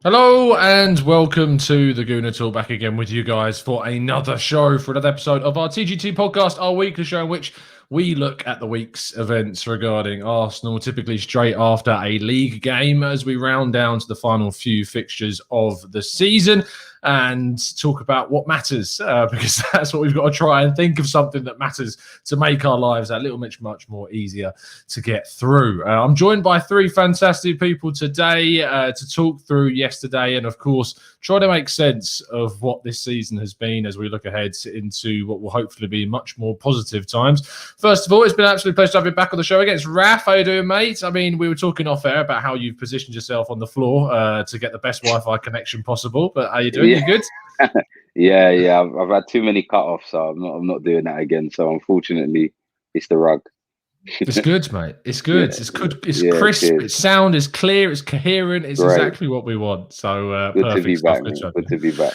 Hello and welcome to the Gooner Talk, back again with you guys for another show, for another episode of our TGT podcast, our weekly show in which we look at the week's events regarding Arsenal, typically straight after a league game, as we round down to the final few fixtures of the season and talk about what matters, because that's what we've got to try and think of, something that matters to make our lives a little much more easier to get through. I'm joined by three fantastic people today to talk through yesterday and, of course, try to make sense of what this season has been as we look ahead into what will hopefully be much more positive times. First of all, it's been an absolute pleasure to have you back on the show again. It's Raph. How you doing, mate? I mean, we were talking off air about how you've positioned yourself on the floor to get the best Wi-Fi connection possible, but how you doing? You good? Yeah. I've had too many cut-offs, so I'm not doing that again. So unfortunately, it's the rug. It's good, mate. It's good. Yeah, It's good. It's yeah, crisp. cheers. Its sound is clear. It's coherent. It's Great. exactly what we want. So Good to be perfect stuff. back, mate. Good to be back.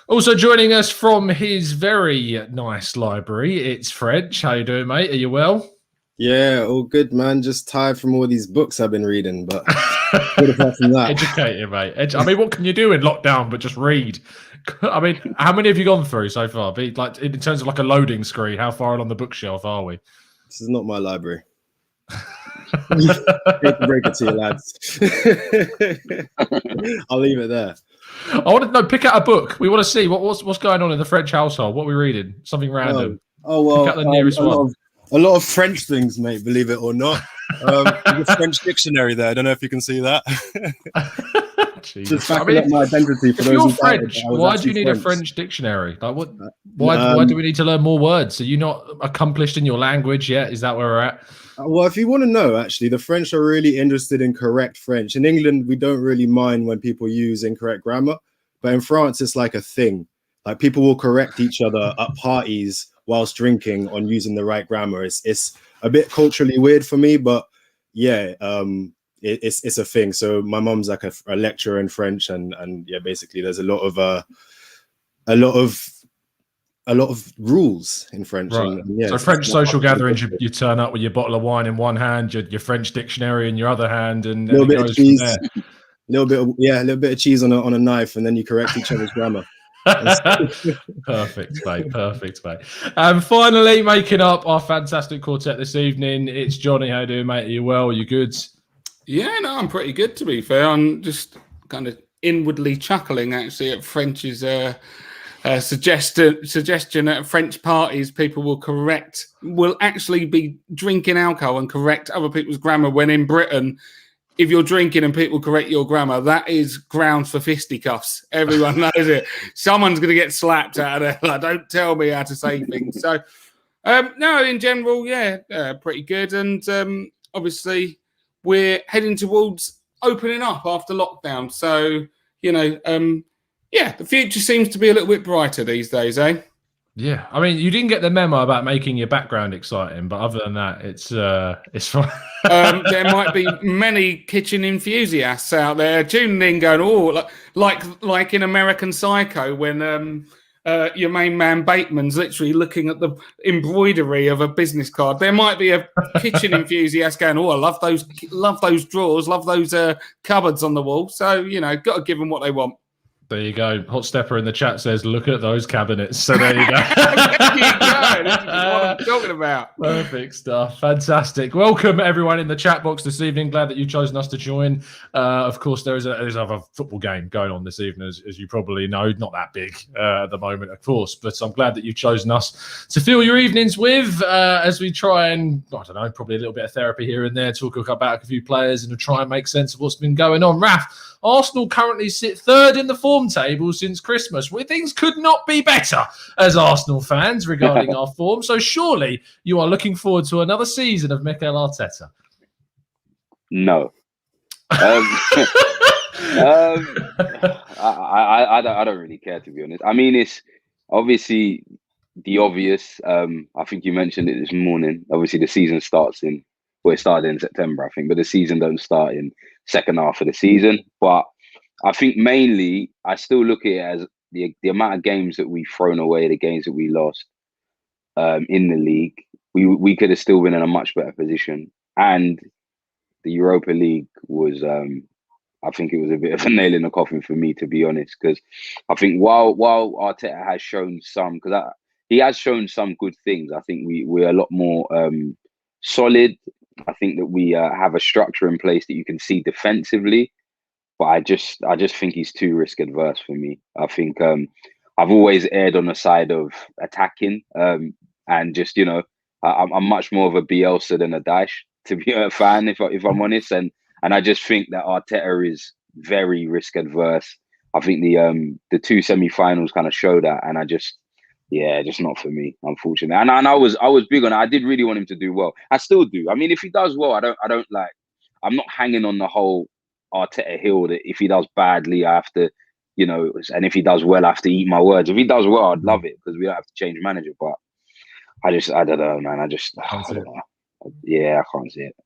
Also joining us from his very nice library, it's French. How you doing, mate? Are you well? Yeah, all good, man. Just tired from all these books I've been reading, but good apart from that. Educated, mate. I mean, what can you do in lockdown but just read? I mean, how many have you gone through so far? Like in terms of like a loading screen, how far along the bookshelf are we? This is not my library. Break it to you, lads. I'll leave it there. I want to know. Pick out a book. We want to see what's going on in the French household. What are we reading? Something random. Well, pick out the nearest one. A lot of French things, mate. Believe it or not. The French dictionary there. I don't know if you can see that. Just backing up my identity for if those you're who French, why do you need French. a French dictionary? Like what? Why do we need to learn more words? Are you not accomplished in your language yet? Is that where we're at? Well, if you want to know, actually, the French are really interested in correct French. In England, we don't really mind when people use incorrect grammar, but in France, it's like a thing. Like people will correct each other at parties whilst drinking on using the right grammar. It's a bit culturally weird for me, but yeah, it's a thing. So my mom's like a lecturer in French, and yeah, basically there's a lot of rules in French. Right. And yeah, so French social gatherings, you turn up with your bottle of wine in one hand, your French dictionary in your other hand, and a little bit of cheese, a little bit of cheese on a knife, and then you correct each other's grammar. Perfect, mate. And finally, making up our fantastic quartet this evening, it's Johnny. How you doing, mate? Are you well? Are you good? Yeah, no, I'm pretty good, to be fair. I'm just kind of inwardly chuckling, actually, at French's suggestion at French parties people will actually be drinking alcohol and correct other people's grammar, when in Britain, if you're drinking and people correct your grammar, that is grounds for fisticuffs. Everyone knows it. Someone's going to get slapped out of there. Like, don't tell me how to say things. So, no, in general, yeah, pretty good. And obviously, we're heading towards opening up after lockdown. So, yeah, the future seems to be a little bit brighter these days, eh? Yeah, I mean, you didn't get the memo about making your background exciting, but other than that, it's fine. There might be many kitchen enthusiasts out there tuning in, going, "Oh, like in American Psycho, when your main man Bateman's literally looking at the embroidery of a business card." There might be a kitchen enthusiast going, "Oh, I love those drawers, love those cupboards on the wall." So got to give them what they want. There you go. Hot Stepper in the chat says, "Look at those cabinets." So there you go. There you go. This is what I'm talking about. Perfect stuff. Fantastic. Welcome everyone in the chat box this evening. Glad that you've chosen us to join. Of course, there's another football game going on this evening, as you probably know. Not that big at the moment, of course, but I'm glad that you've chosen us to fill your evenings with as we try and, I don't know, probably a little bit of therapy here and there, talk about a few players and to try and make sense of what's been going on. Raph, Arsenal currently sit third in the form table since Christmas, where things could not be better as Arsenal fans regarding our form. So surely you are looking forward to another season of Mikel Arteta. No. I don't really care, to be honest. I mean, it's obviously the obvious. I think you mentioned it this morning. Obviously, the season it started in September, I think, but the season don't start in second half of the season. But I think mainly I still look at it as the amount of games that we've thrown away, the games that we lost in the league. We could have still been in a much better position, and the Europa League was I think it was a bit of a nail in the coffin for me, to be honest, because I think while Arteta has shown some, because he has shown some good things, I think we're a lot more solid. I think that we have a structure in place that you can see defensively, but I just think he's too risk adverse for me. I think I've always erred on the side of attacking, and just, you know, I'm much more of a Bielsa than a Daesh, to be a fan, if I'm honest, and I just think that Arteta is very risk adverse. I think the two semi-finals kind of show that, and just not for me, unfortunately. And I was big on it. I did really want him to do well. I still do. I mean, if he does well, I don't like. I'm not hanging on the whole Arteta hill that if he does badly, I have to, you know, and if he does well, I have to eat my words. If he does well, I'd love it because we don't have to change manager. But I don't know, man. I don't know. Yeah, I can't see it.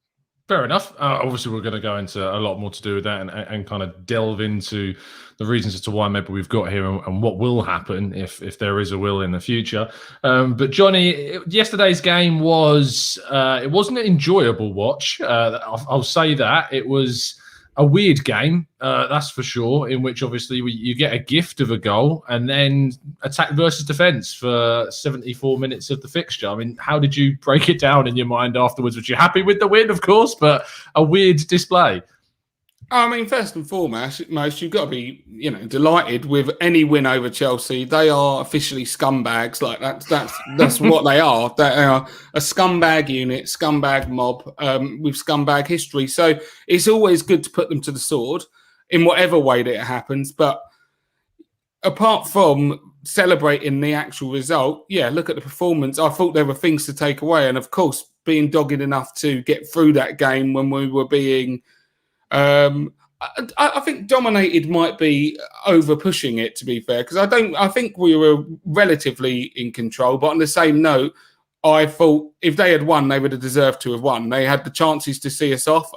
Fair enough. Obviously, we're going to go into a lot more to do with that and kind of delve into the reasons as to why maybe we've got here and what will happen if there is a will in the future. But Johnny, yesterday's game was it wasn't an enjoyable watch. I'll say that. It was a weird game, that's for sure, in which obviously you get a gift of a goal and then attack versus defence for 74 minutes of the fixture. I mean, how did you break it down in your mind afterwards? Was you happy with the win, of course, but a weird display? I mean, first and foremost, you've got to be, you know, delighted with any win over Chelsea. They are officially scumbags. Like that's what they are. They are a scumbag unit, scumbag mob with scumbag history. So it's always good to put them to the sword in whatever way that it happens. But apart from celebrating the actual result, yeah, look at the performance. I thought there were things to take away, and of course, being dogged enough to get through that game when we were being. I think dominated might be over pushing it, to be fair, because I think we were relatively in control. But on the same note, I thought if they had won, they would have deserved to have won. They had the chances to see us off.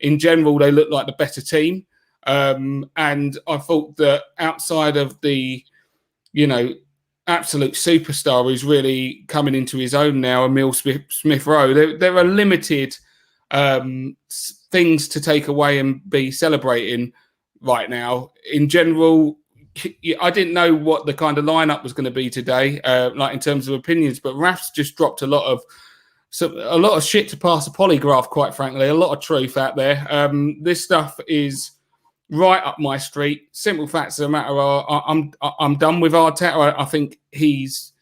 In general, they looked like the better team. And I thought that outside of the, you know, absolute superstar who's really coming into his own now, Emile Smith-Rowe, there are limited things to take away and be celebrating right now. In general, I didn't know what the kind of lineup was going to be today, like in terms of opinions, but Raph's just dropped a lot of shit to pass a polygraph, quite frankly, a lot of truth out there. This stuff is right up my street. Simple facts of the matter are I'm done with Arteta. I think he's,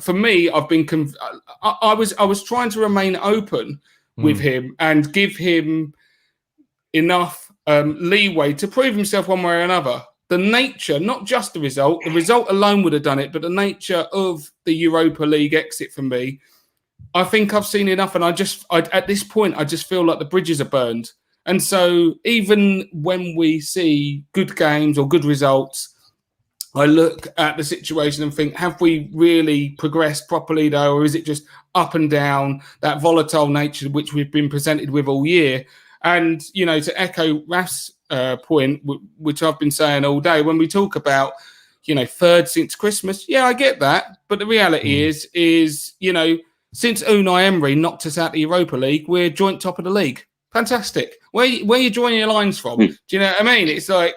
for me, I was trying to remain open with him and give him enough leeway to prove himself one way or another. The nature, not just the result alone would have done it, but the nature of the Europa League exit for me, I think I've seen enough. And at this point, I just feel like the bridges are burned. And so even when we see good games or good results, I look at the situation and think, have we really progressed properly though? Or is it just up and down, that volatile nature which we've been presented with all year? And, you know, to echo Raph's point, which I've been saying all day, when we talk about, you know, third since Christmas, yeah, I get that. But the reality is, you know, since Unai Emery knocked us out of the Europa League, we're joint top of the league. Fantastic. Where are you drawing your lines from? Do you know what I mean? It's like,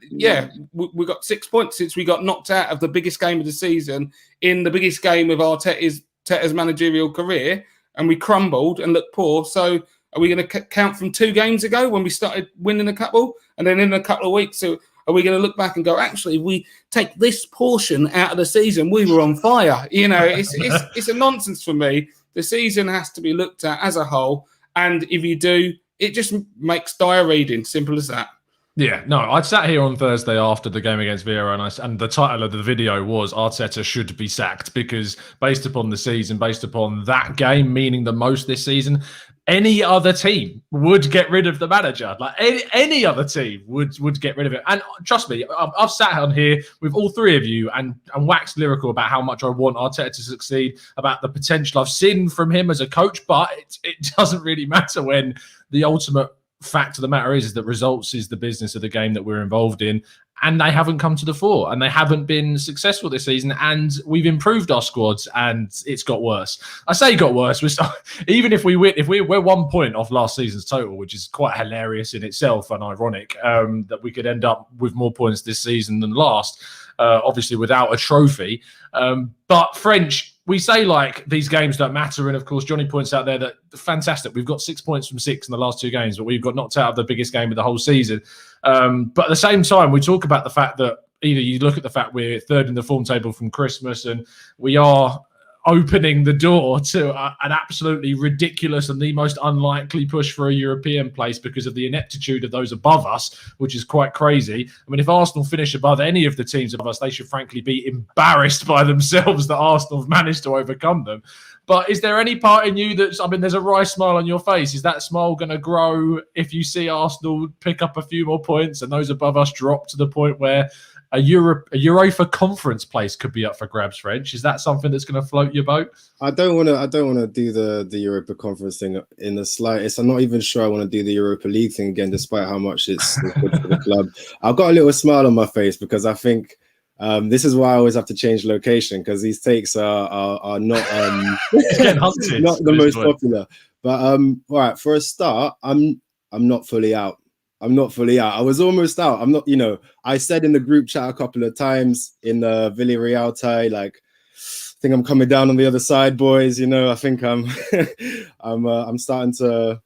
yeah, we got 6 points since we got knocked out of the biggest game of the season in the biggest game of Arteta's managerial career, and we crumbled and looked poor. So are we going to count from 2 games ago when we started winning a couple, and then in a couple of weeks, so are we going to look back and go, actually, if we take this portion out of the season, we were on fire? You know, it's a nonsense for me. The season has to be looked at as a whole, and if you do, it just makes dire reading. Simple as that. Yeah, no, I sat here on Thursday after the game against Villarreal, and the title of the video was Arteta should be sacked, because based upon the season, based upon that game meaning the most this season, any other team would get rid of the manager. Like any other team would get rid of it. And trust me, I've sat on here with all 3 of you and waxed lyrical about how much I want Arteta to succeed, about the potential I've seen from him as a coach, but it doesn't really matter when the ultimate fact of the matter is that results is the business of the game that we're involved in. and they haven't come to the fore, and they haven't been successful this season. And we've improved our squads, and it's got worse. I say got worse. Even if we win, we're 1 point off last season's total, which is quite hilarious in itself and ironic that we could end up with more points this season than last. Obviously, without a trophy. But French, we say like these games don't matter, and of course, Johnny points out there that fantastic. We've got 6 points from 6 in the last 2 games, but we've got knocked out of the biggest game of the whole season. But at the same time, we talk about the fact that either you look at the fact we're 3rd in the form table from Christmas, and we are opening the door to an absolutely ridiculous and the most unlikely push for a European place because of the ineptitude of those above us, which is quite crazy. I mean, if Arsenal finish above any of the teams above us, they should frankly be embarrassed by themselves that Arsenal have managed to overcome them. But is there any part in you that's, I mean, there's a wry smile on your face. Is that smile going to grow if you see Arsenal pick up a few more points and those above us drop to the point where a UEFA conference place could be up for grabs, French? Is that something that's going to float your boat? I don't want to do the Europa conference thing in the slightest. I'm not even sure I want to do the Europa League thing again, despite how much it's good for the club. I've got a little smile on my face because I think this is why I always have to change location, because these takes are not hunted, not the most popular. But all right, for a start, I'm not fully out. I'm not fully out. I was almost out. I'm not, I said in the group chat a couple of times in the Villarreal tie, like, I think I'm coming down on the other side, boys. I think I'm starting to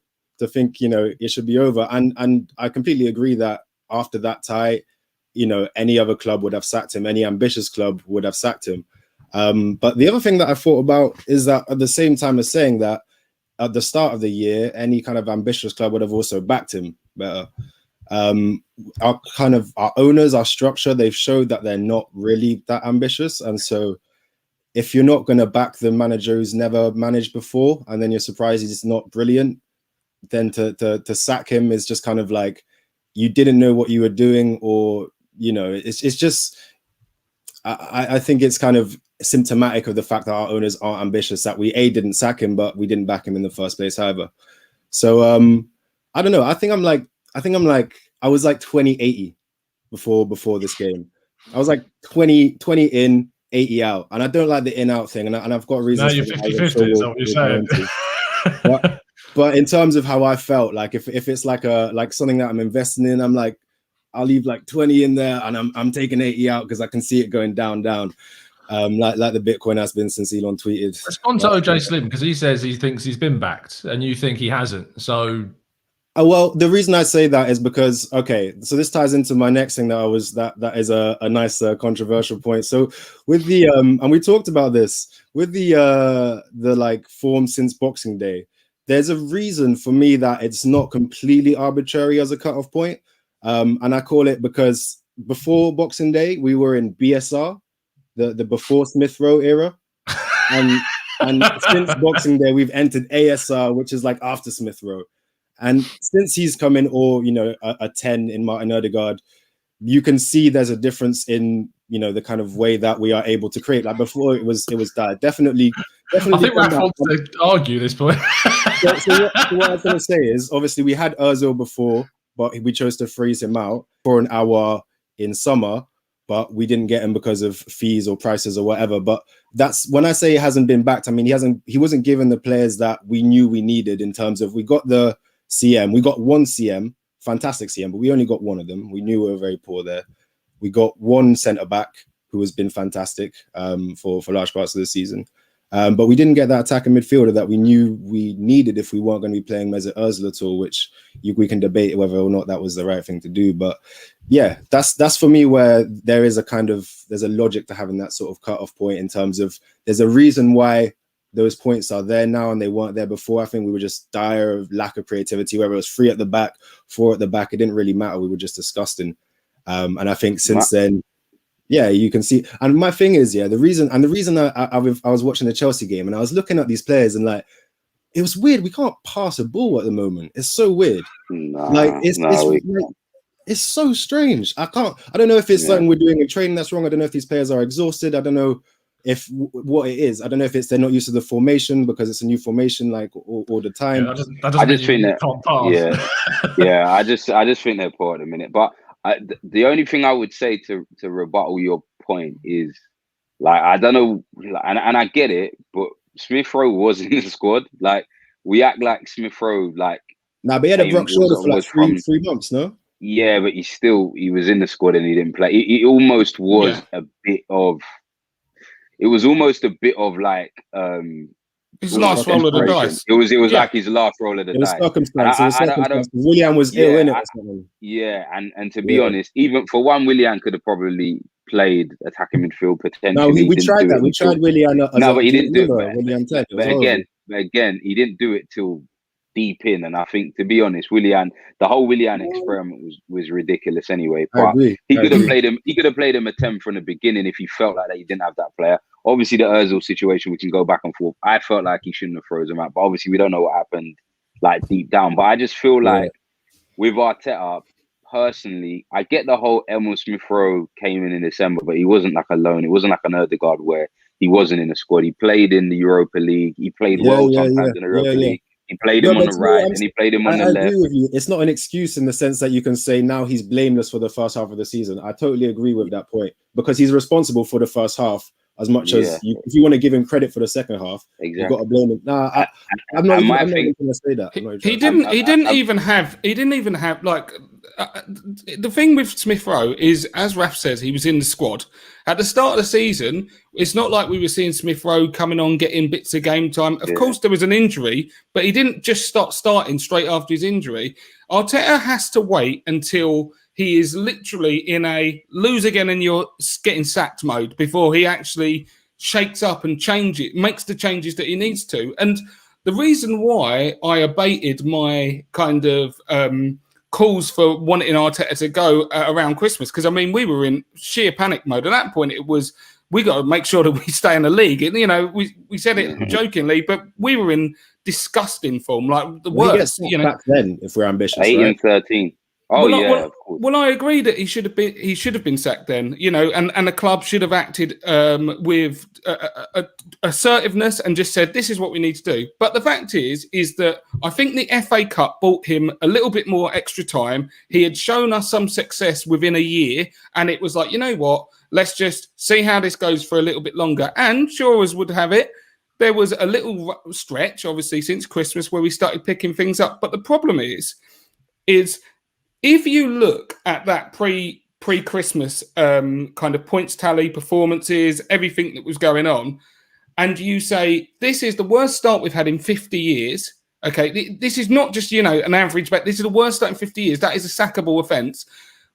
think, it should be over. And I completely agree that after that tie, any other club would have sacked him. Any ambitious club would have sacked him. But the other thing that I thought about is that at the same time as saying that, at the start of the year, any kind of ambitious club would have also backed him better. Our owners, our structure, they've showed that they're not really that ambitious. And so if you're not going to back the manager who's never managed before, and then you're surprised he's not brilliant, then to sack him is just kind of like, you didn't know what you were doing, or, it's just, I think it's kind of symptomatic of the fact that our owners aren't ambitious, that we didn't sack him, but we didn't back him in the first place either. So I don't know. I think I was like 20-80 before this game. I was like 20 in, 80 out, and I don't like the in-out thing, and I've got reasons. Now you're 50-50, is that what you're saying? But in terms of how I felt, like if it's like something that I'm investing in, I'm like, I'll leave like 20 in there, and I'm taking 80 out because I can see it going down. Like the Bitcoin has been since Elon tweeted. Respond to OJ Slim, because he says he thinks he's been backed and you think he hasn't. So, well, the reason I say that is because, so this ties into my next thing that is a nice controversial point. So with the and we talked about this with the like form since Boxing Day, there's a reason for me that it's not completely arbitrary as a cutoff point, and I call it because before Boxing Day we were in BSR. The before Smith Rowe era, and since Boxing Day we've entered ASR, which is like after Smith Rowe. And since he's come in, or a 10 in Martin Odegaard, you can see there's a difference in the kind of way that we are able to create. Like before, it was that definitely. I think Raph wants to argue this point. So what I was going to say is, obviously we had Ozil before, but we chose to freeze him out for an hour in summer. But we didn't get him because of fees or prices or whatever. But that's when I say it hasn't been backed. I mean, he wasn't given the players that we knew we needed in terms of, we got the CM, we got one CM, fantastic CM, but we only got one of them. We knew we were very poor there. We got one centre back who has been fantastic for large parts of the season. But we didn't get that attacking midfielder that we knew we needed if we weren't going to be playing Mesut Ozil at all, which we can debate whether or not that was the right thing to do. But yeah, that's for me where there's a logic to having that sort of cut-off point, in terms of there's a reason why those points are there now and they weren't there before. I think we were just dire of lack of creativity, whether it was 3 at the back, 4 at the back, it didn't really matter. We were just disgusting. And I think since then, yeah, you can see. And my thing is, the reason I was watching the Chelsea game and I was looking at these players and like, it was weird. We can't pass a ball at the moment. It's so weird. It's so strange. I don't know if it's something we're doing in training that's wrong. I don't know if these players are exhausted. I don't know if what it is. I don't know if they're not used to the formation because it's a new formation, like all the time. I just think that. I just think they're poor at the minute. But The only thing I would say to rebuttal your point is, like, I don't know, and I get it, but Smith Rowe was in the squad. Like, we act like Smith Rowe, like, Nah, but he had a broke shoulder for like three months, no? Yeah, but he was in the squad and he didn't play. It almost was a bit of. It was almost a bit of like his last roll of the dice. It was like his last roll of the dice. Circumstances. Willian was ill in it. Yeah, and to be honest, even for one, Willian could have probably played attacking midfield potentially. No, we tried that. We tried Willian. No, but he didn't do it. Willian but again, he didn't do it till deep in, and I think, to be honest, the whole Willian experiment was ridiculous anyway. But he could have played him. He could have played him a 10 from the beginning if he felt like that he didn't have that player. Obviously, the Özil situation, we can go back and forth. I felt like he shouldn't have frozen him out, but obviously, we don't know what happened like deep down. But I just feel like with Arteta, personally, I get the whole Emil Smith Rowe came in December, but he wasn't like a loan. It wasn't like an Odegaard where he wasn't in the squad. He played in the Europa League. He played sometimes in the Europa League. He played him on the right and he played him on the left. I agree with you. It's not an excuse in the sense that you can say now he's blameless for the first half of the season. I totally agree with that point because he's responsible for the first half as much as if you want to give him credit for the second half, you've got to blame him. I'm not even going to say that. He didn't even have like the thing with Smith Rowe is, as Raph says, he was in the squad at the start of the season. It's not like we were seeing Smith Rowe coming on, getting bits of game time. Of course, there was an injury, but he didn't just start starting straight after his injury. Arteta has to wait until he is literally in a lose again and you're getting sacked mode before he actually shakes up and makes the changes that he needs to. And the reason why I abated my kind of calls for wanting Arteta to go around Christmas, because I mean, we were in sheer panic mode. At that point, it was, we got to make sure that we stay in the league. And, you know, we said it jokingly, but we were in disgusting form, like the worst. You know, back then, if we're ambitious, 8 and 13. Oh, of course. Well, I agree that he should have been sacked then, you know, and the club should have acted with assertiveness and just said, this is what we need to do. But the fact is that I think the FA Cup bought him a little bit more extra time. He had shown us some success within a year, and it was like, you know what, let's just see how this goes for a little bit longer. And sure as would have it, there was a little stretch, obviously, since Christmas where we started picking things up. But the problem is if you look at that pre-Christmas kind of points tally, performances, everything that was going on, and you say, this is the worst start we've had in 50 years. Okay, this is not just, you know, an average bet. This is the worst start in 50 years. That is a sackable offence.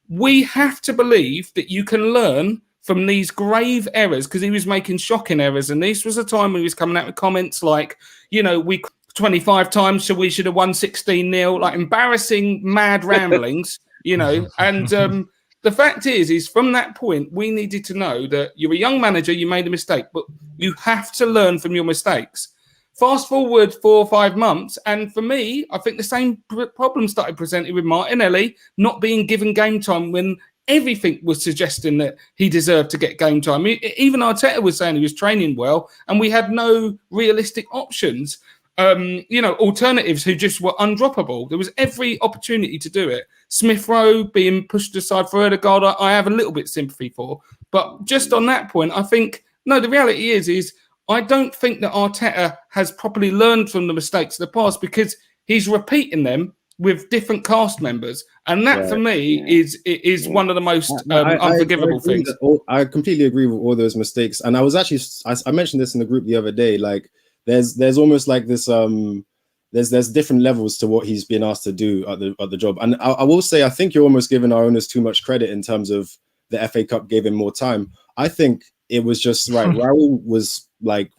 We have to believe that you can learn from these grave errors, because he was making shocking errors. And this was a time when he was coming out with comments like, you know, we 25 times, so we should have won 16-0, like embarrassing, mad ramblings, you know. And the fact is from that point, we needed to know that you're a young manager, you made a mistake, but you have to learn from your mistakes. Fast forward 4 or 5 months, and for me, I think the same problem started presenting with Martinelli not being given game time when everything was suggesting that he deserved to get game time. Even Arteta was saying he was training well, and we had no realistic options. You know, alternatives who just were undroppable. There was every opportunity to do it. Smith Rowe being pushed aside for Odegaard, I have a little bit of sympathy for. But just on that point, I think, no, the reality is I don't think that Arteta has properly learned from the mistakes of the past, because he's repeating them with different cast members. And that, for me, is one of the most unforgivable things. I completely agree with all those mistakes. And I was actually, I mentioned this in the group the other day, like, there's almost like this there's different levels to what he's been asked to do at the job. And I will say, I think you're almost giving our owners too much credit in terms of the FA Cup gave him more time. I think it was just right. Raul was like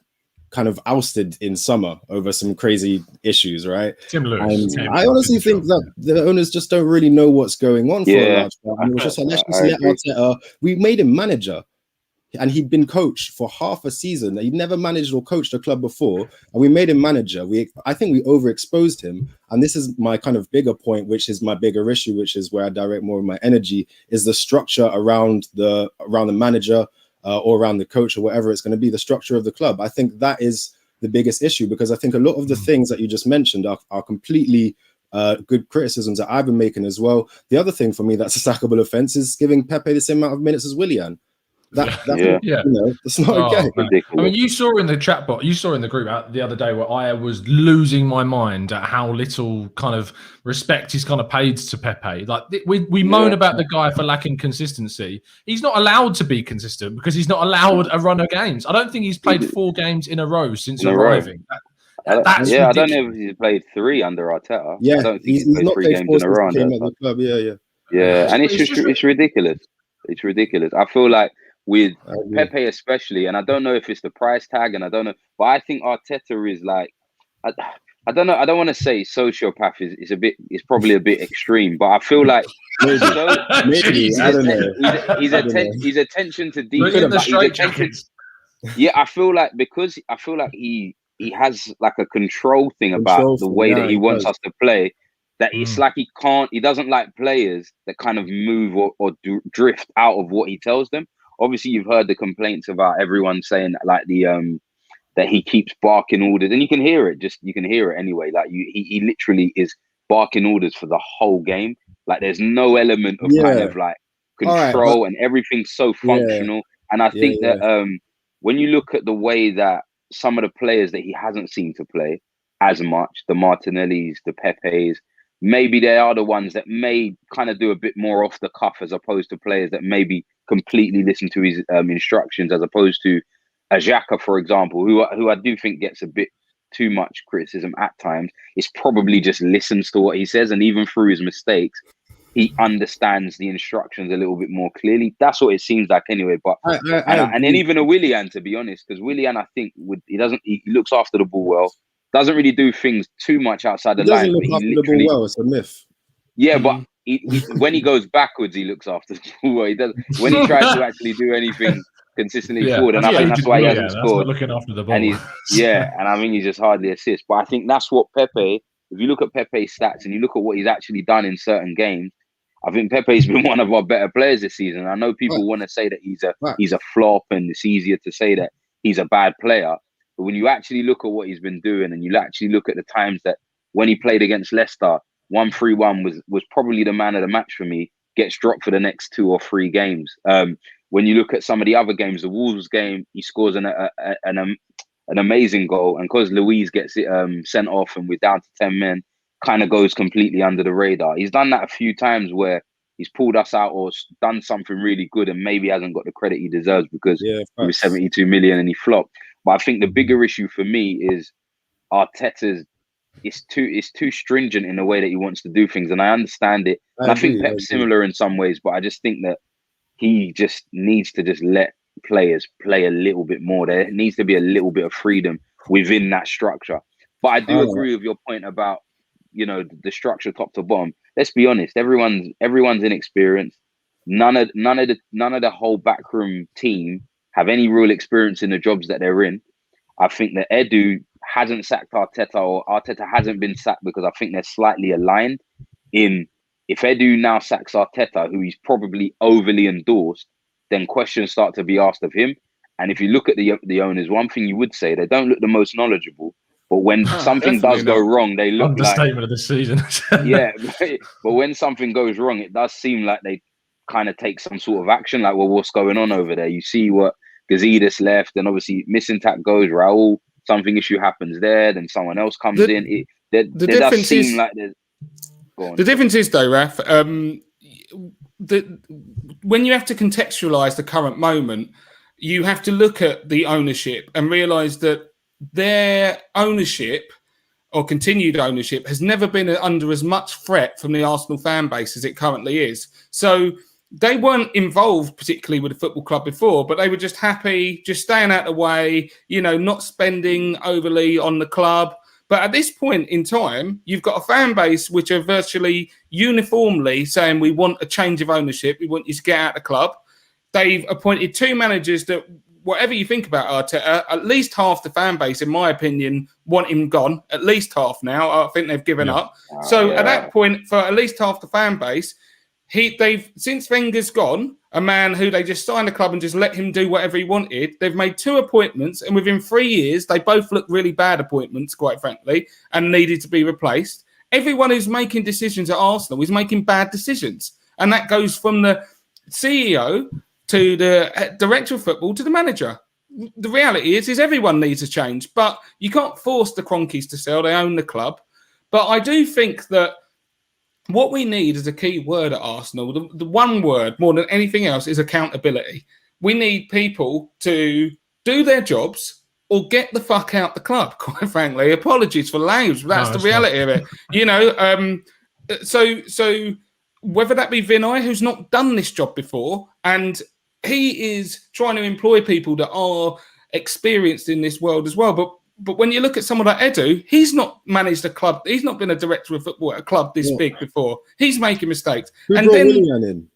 kind of ousted in summer over some crazy issues, right? I honestly think that the owners just don't really know what's going on for a large part. And it was just like, let's just let Arteta. We made him manager. And he'd been coach for half a season. He'd never managed or coached a club before. And we made him manager. I think we overexposed him. And this is my kind of bigger point, which is my bigger issue, which is where I direct more of my energy, is the structure around the manager or around the coach or whatever it's going to be, the structure of the club. I think that is the biggest issue, because I think a lot of the things that you just mentioned are completely good criticisms that I've been making as well. The other thing for me that's a sackable offence is giving Pepe the same amount of minutes as Willian. That's not okay. Ridiculous. I mean, you saw in the chat bot, you saw in the group the other day where I was losing my mind at how little kind of respect he's kind of paid to Pepe. Like we moan about the guy for lacking consistency. He's not allowed to be consistent because he's not allowed a run of games. I don't think he's played 4 games in a row since arriving. That's I don't know if he's played 3 under Arteta. Yeah, I don't think he's played 3 games in a row under Arteta. Yeah, and it's ridiculous. It's ridiculous. I feel like with Pepe especially, and I don't know if it's the price tag, and I don't know, but I think Arteta is like, I don't know. I don't want to say sociopath is probably a bit extreme, but I feel like maybe I don't know. His attention to detail. Yeah, I feel like he has like a control thing about the way that he wants us to play. That it's like he doesn't like players that kind of move or drift out of what he tells them. Obviously, you've heard the complaints about everyone saying that, like that he keeps barking orders, and you can hear it. You can hear it anyway. Like he literally is barking orders for the whole game. Like there's no element of kind of like control, and everything's so functional. And I think that when you look at the way that some of the players that he hasn't seemed to play as much, the Martinellis, the Pepes, maybe they are the ones that may kind of do a bit more off the cuff as opposed to players that maybe completely listen to his instructions, as opposed to a Xhaka, for example, who I do think gets a bit too much criticism at times. It's probably just listens to what he says, and even through his mistakes, he understands the instructions a little bit more clearly. That's what it seems like anyway. But and then even a Willian, to be honest, because Willian, I think he looks after the ball well. Doesn't really do things too much outside the line. Look after the ball well. It's a myth. Yeah, but when he goes backwards, he looks after the ball well. He does when he tries to actually do anything consistently forward, and I think that's why he hasn't scored. Looking after the ball, and and I think he just hardly assists. But I think that's what Pepe. If you look at Pepe's stats and you look at what he's actually done in certain games, I think Pepe's been one of our better players this season. I know people want to say that he's a flop, and it's easier to say that he's a bad player. But when you actually look at what he's been doing, and you actually look at the times that when he played against Leicester, 1-3-1 was probably the man of the match for me. Gets dropped for the next 2 or 3 games. When you look at some of the other games, the Wolves game, he scores an amazing goal, and because Luiz gets it sent off and we're down to 10 men, kind of goes completely under the radar. He's done that a few times where he's pulled us out or done something really good and maybe hasn't got the credit he deserves because he was 72 million and he flopped. But I think the bigger issue for me is Arteta's it's too stringent in the way that he wants to do things, and I understand it. And I think Pep's similar in some ways, but I just think that he just needs to just let players play a little bit more. There needs to be a little bit of freedom within that structure. But I do agree with your point about, the structure top to bottom. Let's be honest, everyone's inexperienced. None of the whole backroom team have any real experience in the jobs that they're in. I think that Edu hasn't sacked Arteta, or Arteta hasn't been sacked, because I think they're slightly aligned in. If Edu now sacks Arteta, who he's probably overly endorsed, then questions start to be asked of him. And if you look at the owners, one thing you would say, they don't look the most knowledgeable. But when something does go wrong, they look understatement of the season. Yeah, but when something goes wrong, it does seem like they kind of take some sort of action. Like, well, what's going on over there? You see what Gazidis left, and obviously missing tack goes. Raul, something issue happens there, then someone else comes in. There does seem like there's. The difference is, though, Raph, when you have to contextualise the current moment, you have to look at the ownership and realise that their ownership or continued ownership has never been under as much threat from the Arsenal fan base as it currently is. So they weren't involved particularly with the football club before, but they were just happy, just staying out of the way, not spending overly on the club. But at this point in time, you've got a fan base which are virtually uniformly saying, we want a change of ownership. We want you to get out of the club. They've appointed 2 managers that, whatever you think about Arteta, at least half the fan base, in my opinion, want him gone. At least half now. I think they've given up. So at that point, for at least half the fan base, they've since Wenger's gone, a man who they just signed the club and just let him do whatever he wanted. They've made 2 appointments, and within 3 years, they both look really bad appointments, quite frankly, and needed to be replaced. everyone who's making decisions at Arsenal is making bad decisions. And that goes from the CEO to the director of football to the manager. The reality is everyone needs a change, but you can't force the Cronkies to sell. They own the club. But I do think that what we need as a key word at Arsenal, the one word more than anything else, is accountability. We need people to do their jobs or get the fuck out the club, quite frankly. Apologies for language, but that's the reality of it. You know, so whether that be Vinay, who's not done this job before, and he is trying to employ people that are experienced in this world as well. But when you look at someone like Edu, he's not managed a club. He's not been a director of football at a club this big before. He's making mistakes. Who brought Willian in?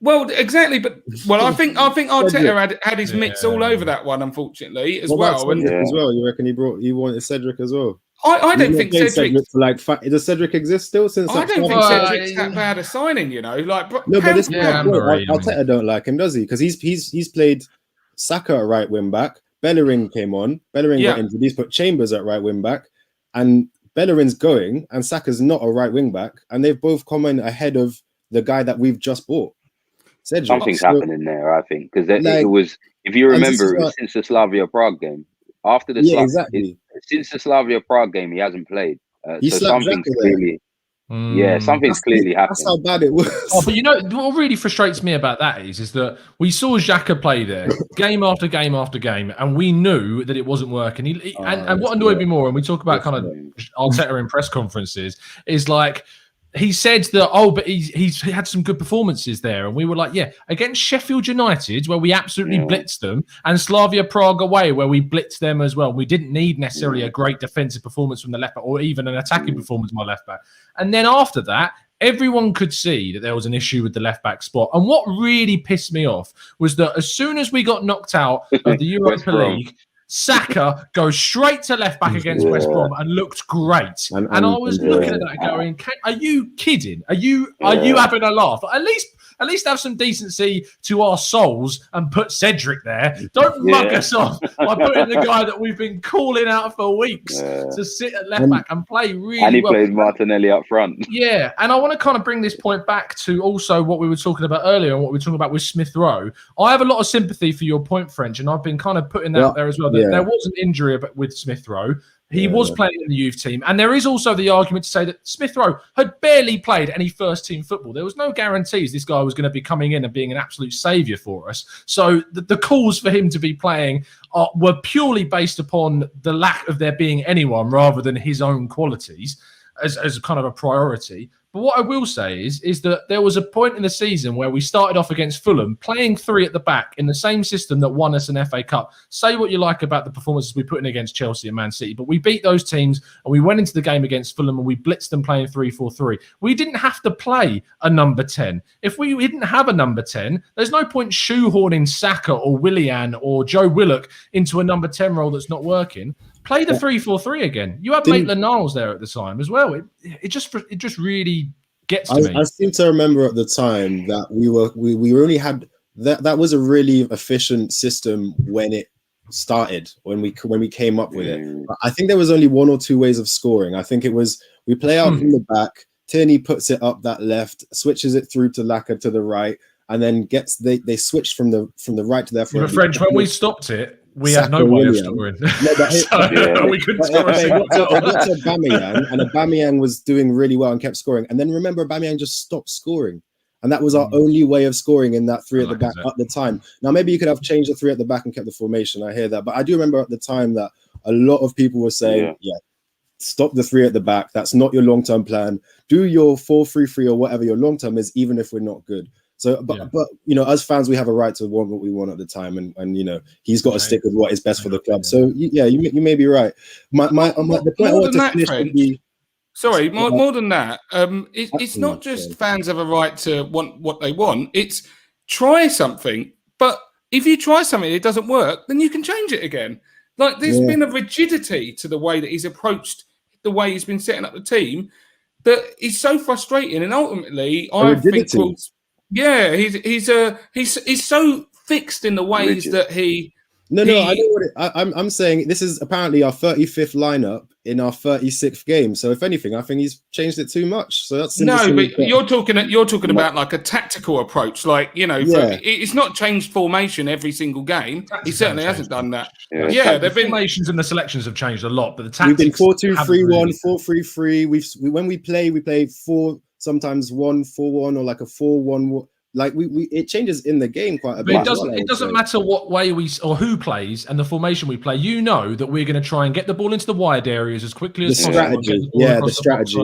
Well, exactly. But I think Arteta had his mitts all over that one, unfortunately, as well. And as well, you reckon he wanted Cedric as well? I don't think Cedric. Does Cedric exist still? I don't think Cedric's that bad a signing. You know, like no, but this Arteta don't like him, does he? Because he's played Saka at right wing back. Bellerin came on. Bellerin got introduced, put Chambers at right wing back, and Bellerin's going, and Saka's not a right wing back, and they've both come in ahead of the guy that we've just bought. Cedric. Something's happening there, I think, because it was. If you remember, it was since the Slavia Prague game. After the since the Slavia Prague game, he hasn't played. So something's clearly. Something's clearly happening. That's how bad it was. But you know what really frustrates me about that is that we saw Xhaka play there game after game after game, and we knew that it wasn't working. And what annoyed me more, and we talk about kind of Arteta in press conferences, is like he said that but he's had some good performances there, and we were like, against Sheffield United where we absolutely blitzed them, and Slavia Prague away where we blitzed them as well. We didn't need necessarily a great defensive performance from the left back or even an attacking performance from my left back. And then after that, everyone could see that there was an issue with the left back spot. And what really pissed me off was that as soon as we got knocked out of the Europa League, Saka goes straight to left back against West Brom and looked great. And I was looking at that going, are you kidding? Are you having a laugh? At least have some decency to our souls and put Cedric there. Don't mug us off by putting the guy that we've been calling out for weeks to sit at left back and play really well. And he played Martinelli up front. Yeah, and I want to kind of bring this point back to also what we were talking about earlier and what we were talking about with Smith Rowe. I have a lot of sympathy for your point, French, and I've been kind of putting that out there as well. There was an injury with Smith Rowe. He was playing in the youth team. And there is also the argument to say that Smith Rowe had barely played any first-team football. There was no guarantees this guy was going to be coming in and being an absolute saviour for us. So the calls for him to be playing were purely based upon the lack of there being anyone rather than his own qualities as kind of a priority. But what I will say is that there was a point in the season where we started off against Fulham, playing three at the back in the same system that won us an FA Cup. Say what you like about the performances we put in against Chelsea and Man City, but we beat those teams and we went into the game against Fulham and we blitzed them playing 3-4-3. We didn't have to play a number 10. If we didn't have a number 10, there's no point shoehorning Saka or Willian or Joe Willock into a number 10 role that's not working. Play the 3-4-3 again. You had Maitland-Niles there at the time as well. It just really gets to me. I seem to remember at the time that we only had that was a really efficient system when it started, when we came up with it. I think there was only one or two ways of scoring. I think it was we play out from the back, Tierney puts it up that left, switches it through to Lacazette to the right, and then they switched from the right to their front. French, when we stopped it, we had no way of scoring. We couldn't score a single goal. It got to Aubameyang, and Aubameyang was doing really well and kept scoring. And then remember, Aubameyang just stopped scoring. And that was our only way of scoring in that three at the back at the time. Now, maybe you could have changed the three at the back and kept the formation. I hear that. But I do remember at the time that a lot of people were saying, stop the three at the back. That's not your long-term plan. Do your 4-3-3 or whatever your long-term is, even if we're not good. So, but you know, as fans, we have a right to want what we want at the time, and you know, he's got to stick with what is best for the club. So, you may be right. The point I want to finish would be. Sorry, more than that. It's not just fans have a right to want what they want. It's try something, but if you try something and it doesn't work, then you can change it again. Like there's been a rigidity to the way that he's approached the way he's been setting up the team that is so frustrating, and ultimately, I think. He's so fixed in the ways that he No, I know what I'm saying. This is apparently our 35th lineup in our 36th game. So if anything, I think he's changed it too much. So that's but you're talking about like a tactical approach. Like, it's not changed formation every single game. He certainly hasn't done that. Yeah, the formations and the selections have changed a lot, but the tactics. We've been 4-2-3-1, 4-3-3. When we play 4, sometimes 1-4-1 or like a 4-1. Like it changes in the game quite a bit. It doesn't matter what way or who plays and the formation we play. You know that we're going to try and get the ball into the wide areas as quickly as possible. The strategy.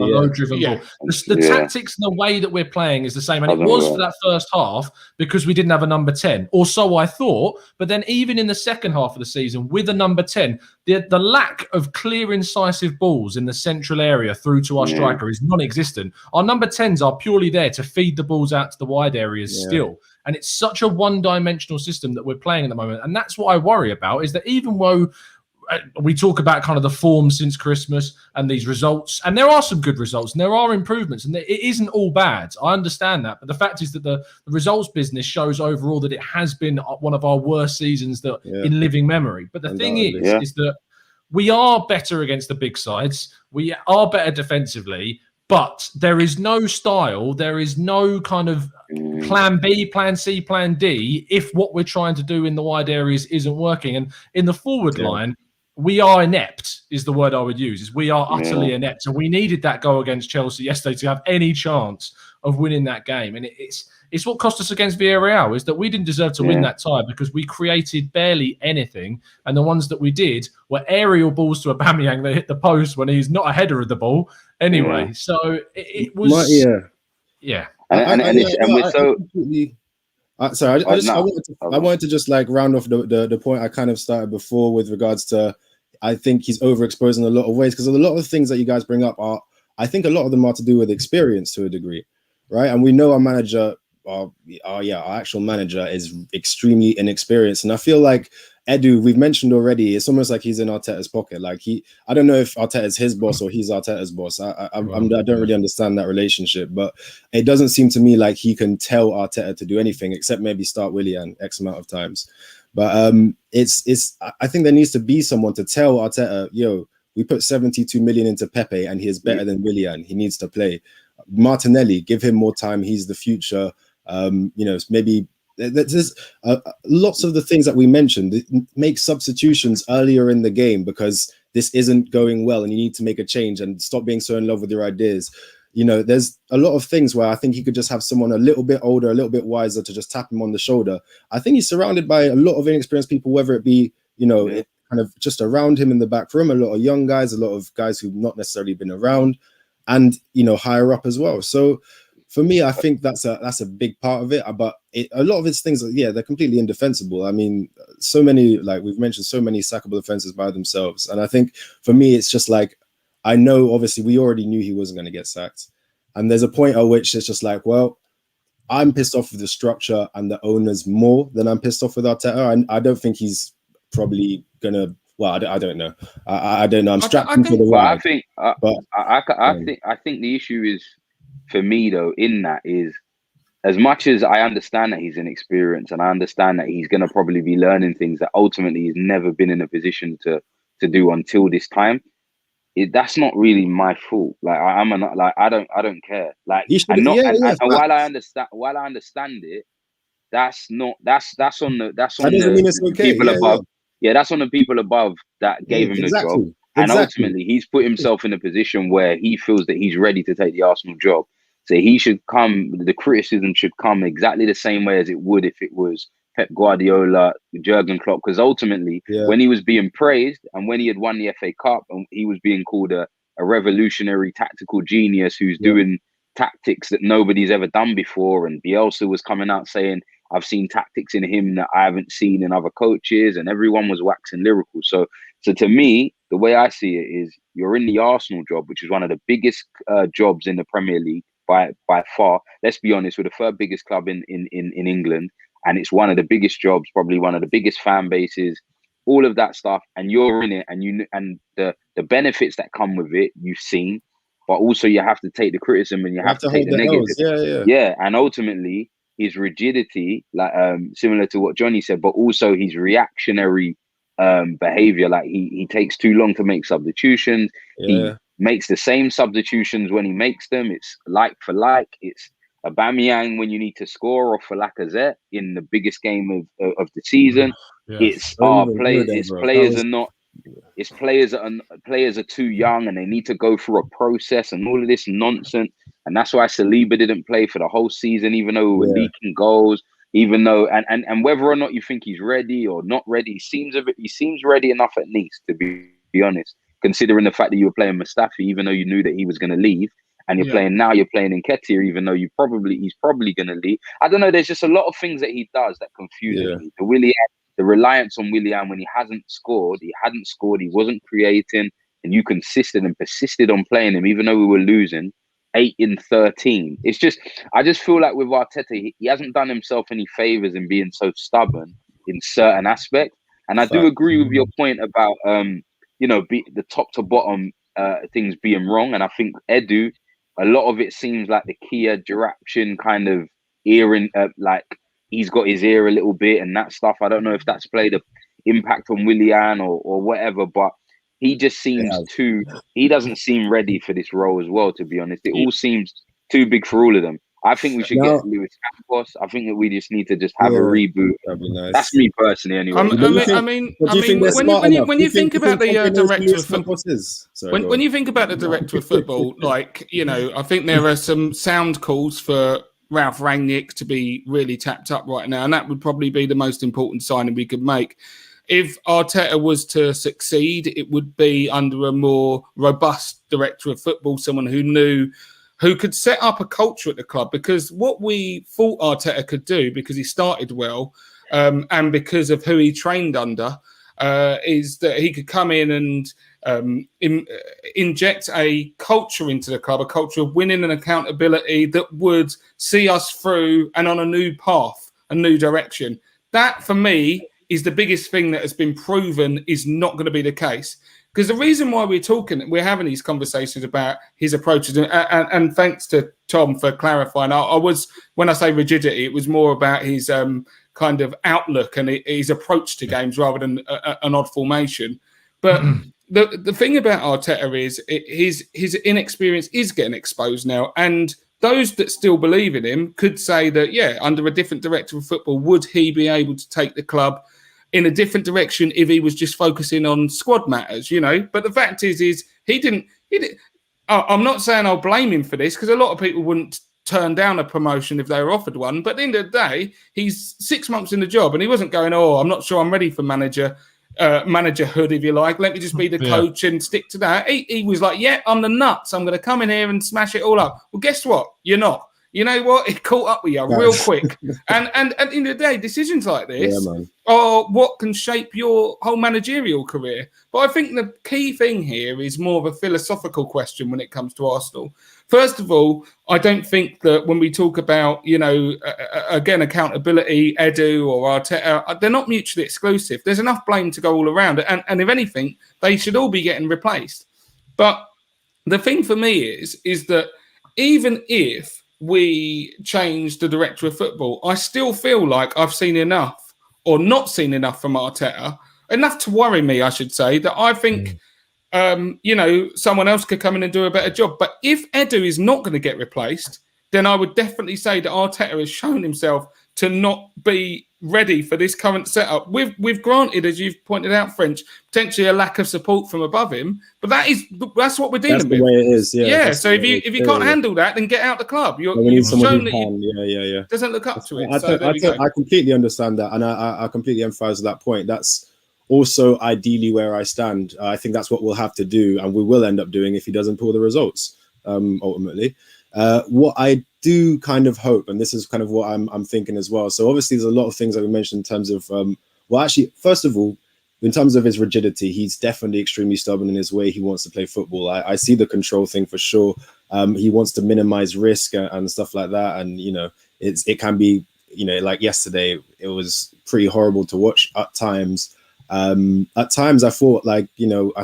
The tactics and the way that we're playing is the same, and it was for that first half because we didn't have a number 10, or so I thought. But then even in the second half of the season with a number 10, the lack of clear, incisive balls in the central area through to our striker is non-existent. Our number 10s are purely there to feed the balls out to the wide areas still. And it's such a one-dimensional system that we're playing at the moment. And that's what I worry about, is that even though we talk about kind of the form since Christmas and these results, and there are some good results and there are improvements, and it isn't all bad. I understand that. But the fact is that the results business shows overall that it has been one of our worst seasons in living memory. But the thing is that we are better against the big sides. We are better defensively, but there is no style. There is no kind of plan B, plan C, plan D if what we're trying to do in the wide areas isn't working. And in the forward line, we are inept is the word I would use. Is we are utterly inept. And we needed that goal against Chelsea yesterday to have any chance of winning that game. And it's what cost us against Villarreal, is that we didn't deserve to win that tie because we created barely anything. And the ones that we did were aerial balls to Aubameyang that hit the post when he's not a header of the ball anyway. So it was... I wanted to just like round off the point I kind of started before with regards to, I think he's overexposed in a lot of ways, because a lot of the things that you guys bring up I think a lot of them are to do with experience to a degree, right? And we know our manager, our actual manager is extremely inexperienced. And I feel like Edu, we've mentioned already, it's almost like he's in Arteta's pocket. Like I don't know if Arteta's his boss or he's Arteta's boss. I don't really understand that relationship, but it doesn't seem to me like he can tell Arteta to do anything except maybe start Willian X amount of times. But I think there needs to be someone to tell Arteta, yo, we put 72 million into Pepe and he is better than Willian. He needs to play. Martinelli, give him more time. He's the future. Maybe there's lots of the things that we mentioned. Make substitutions earlier in the game because this isn't going well and you need to make a change and stop being so in love with your ideas. There's a lot of things where I think he could just have someone a little bit older, a little bit wiser to just tap him on the shoulder. I think he's surrounded by a lot of inexperienced people, whether it be, kind of just around him in the back room, a lot of young guys, a lot of guys who've not necessarily been around, and, higher up as well. So for me, I think that's a big part of it. But a lot of his things, they're completely indefensible. I mean, so many, like we've mentioned, so many sackable offenses by themselves. And I think for me, it's just like, I know, obviously, we already knew he wasn't going to get sacked. And there's a point at which it's just like, well, I'm pissed off with the structure and the owners more than I'm pissed off with Arteta. And I don't think he's probably going to, well, I don't know. I don't know. I'm strapped into the ride. I think the issue is, for me, though, in that is, as much as I understand that he's inexperienced and I understand that he's going to probably be learning things that ultimately he's never been in a position to do until this time, that's not really my fault. Like I don't care. Like while I understand it, that's on the people above. Yeah, that's on the people above that gave him the job. And ultimately, he's put himself in a position where he feels that he's ready to take the Arsenal job. So the criticism should come exactly the same way as it would if it was Pep Guardiola, Jurgen Klopp. Because ultimately, when he was being praised and when he had won the FA Cup and he was being called a revolutionary tactical genius who's doing tactics that nobody's ever done before, and Bielsa was coming out saying, I've seen tactics in him that I haven't seen in other coaches, and everyone was waxing lyrical. So to me, the way I see it is, you're in the Arsenal job, which is one of the biggest jobs in the Premier League by far. Let's be honest, we're the third biggest club in England, and it's one of the biggest jobs, probably one of the biggest fan bases, all of that stuff, and you're in it, and the benefits that come with it, you've seen, but also you have to take the criticism and you have to take the negative. Yeah. And ultimately, his rigidity, like similar to what Johnny said, but also his reactionary behavior. Like he takes too long to make substitutions. He makes the same substitutions when he makes them. It's like for like. It's Aubameyang when you need to score, or for Lacazette in the biggest game of the season. It's players are too young and they need to go through a process and all of this nonsense. And that's why Saliba didn't play for the whole season, even though we were leaking goals. Even though, and whether or not you think he's ready or not ready, he seems ready enough at least, to be honest. Considering the fact that you were playing Mustafi, even though you knew that he was going to leave, and you're playing Nketiah, even though he's probably going to leave. I don't know. There's just a lot of things that he does that confuses me. The reliance on Willian when he hadn't scored, he wasn't creating, and you persisted on playing him, even though we were losing 8 in 13. It's just, I just feel like with Arteta, he hasn't done himself any favors in being so stubborn in certain aspects. And I do agree with your point about, the top to bottom things being wrong. And I think Edu, a lot of it seems like the Kia direction kind of earring, like he's got his ear a little bit and that stuff. I don't know if that's played an impact on Willian or whatever, but he just seems he doesn't seem ready for this role as well, to be honest. It all seems too big for all of them. I think we should get Luis Campos. I think that we just need to just have a reboot. That'd be nice. That's me personally, anyway. When you think about the director of football, when you think about the director of football, like, I think there are some sound calls for Ralph Rangnick to be really tapped up right now, and that would probably be the most important signing we could make. If Arteta was to succeed, it would be under a more robust director of football, someone who could set up a culture at the club. Because what we thought Arteta could do, because he started well, and because of who he trained under, is that he could come in and inject a culture into the club, a culture of winning and accountability that would see us through and on a new path, a new direction. That, for me, is the biggest thing that has been proven is not going to be the case. Because the reason why we're having these conversations about his approaches, and thanks to Tom for clarifying, when I say rigidity, it was more about his kind of outlook and his approach to games rather than an odd formation. But the thing about Arteta is his inexperience is getting exposed now, and those that still believe in him could say that, under a different director of football, would he be able to take the club in a different direction if he was just focusing on squad matters, But the fact is he didn't. I'm not saying I'll blame him for this, because a lot of people wouldn't turn down a promotion if they were offered one. But at the end of the day, he's 6 months in the job and he wasn't going, I'm not sure I'm ready for managerhood, if you like. Let me just be the coach and stick to that. He was like, I'm the nuts. I'm going to come in here and smash it all up. Well, guess what? You're not. You know what? It caught up with you real quick. And at the end of the day, decisions like this are what can shape your whole managerial career. But I think the key thing here is more of a philosophical question when it comes to Arsenal. First of all, I don't think that when we talk about, again, accountability, Edu or Arteta, they're not mutually exclusive. There's enough blame to go all around. And if anything, they should all be getting replaced. But the thing for me is that even if we changed the director of football, I still feel like I've seen enough, or not seen enough from Arteta, enough to worry me, I should say, that I think, someone else could come in and do a better job. But if Edu is not going to get replaced, then I would definitely say that Arteta has shown himself to not be ready for this current setup. We've granted, as you've pointed out, French, potentially a lack of support from above him, but that's what we're dealing with. That's the way it is. Yeah. So if you can't handle that, then get out the club. You've shown that doesn't look up to it. I completely understand that, and I completely emphasize that point. That's also ideally where I stand. I think that's what we'll have to do, and we will end up doing if he doesn't pull the results ultimately. What I do kind of hope, and this is kind of what I'm thinking as well. So obviously there's a lot of things that we mentioned in terms of, first of all, in terms of his rigidity, he's definitely extremely stubborn in his way he wants to play football. I see the control thing for sure. He wants to minimize risk and stuff like that. And, it can be, like yesterday, it was pretty horrible to watch at times. At times I thought I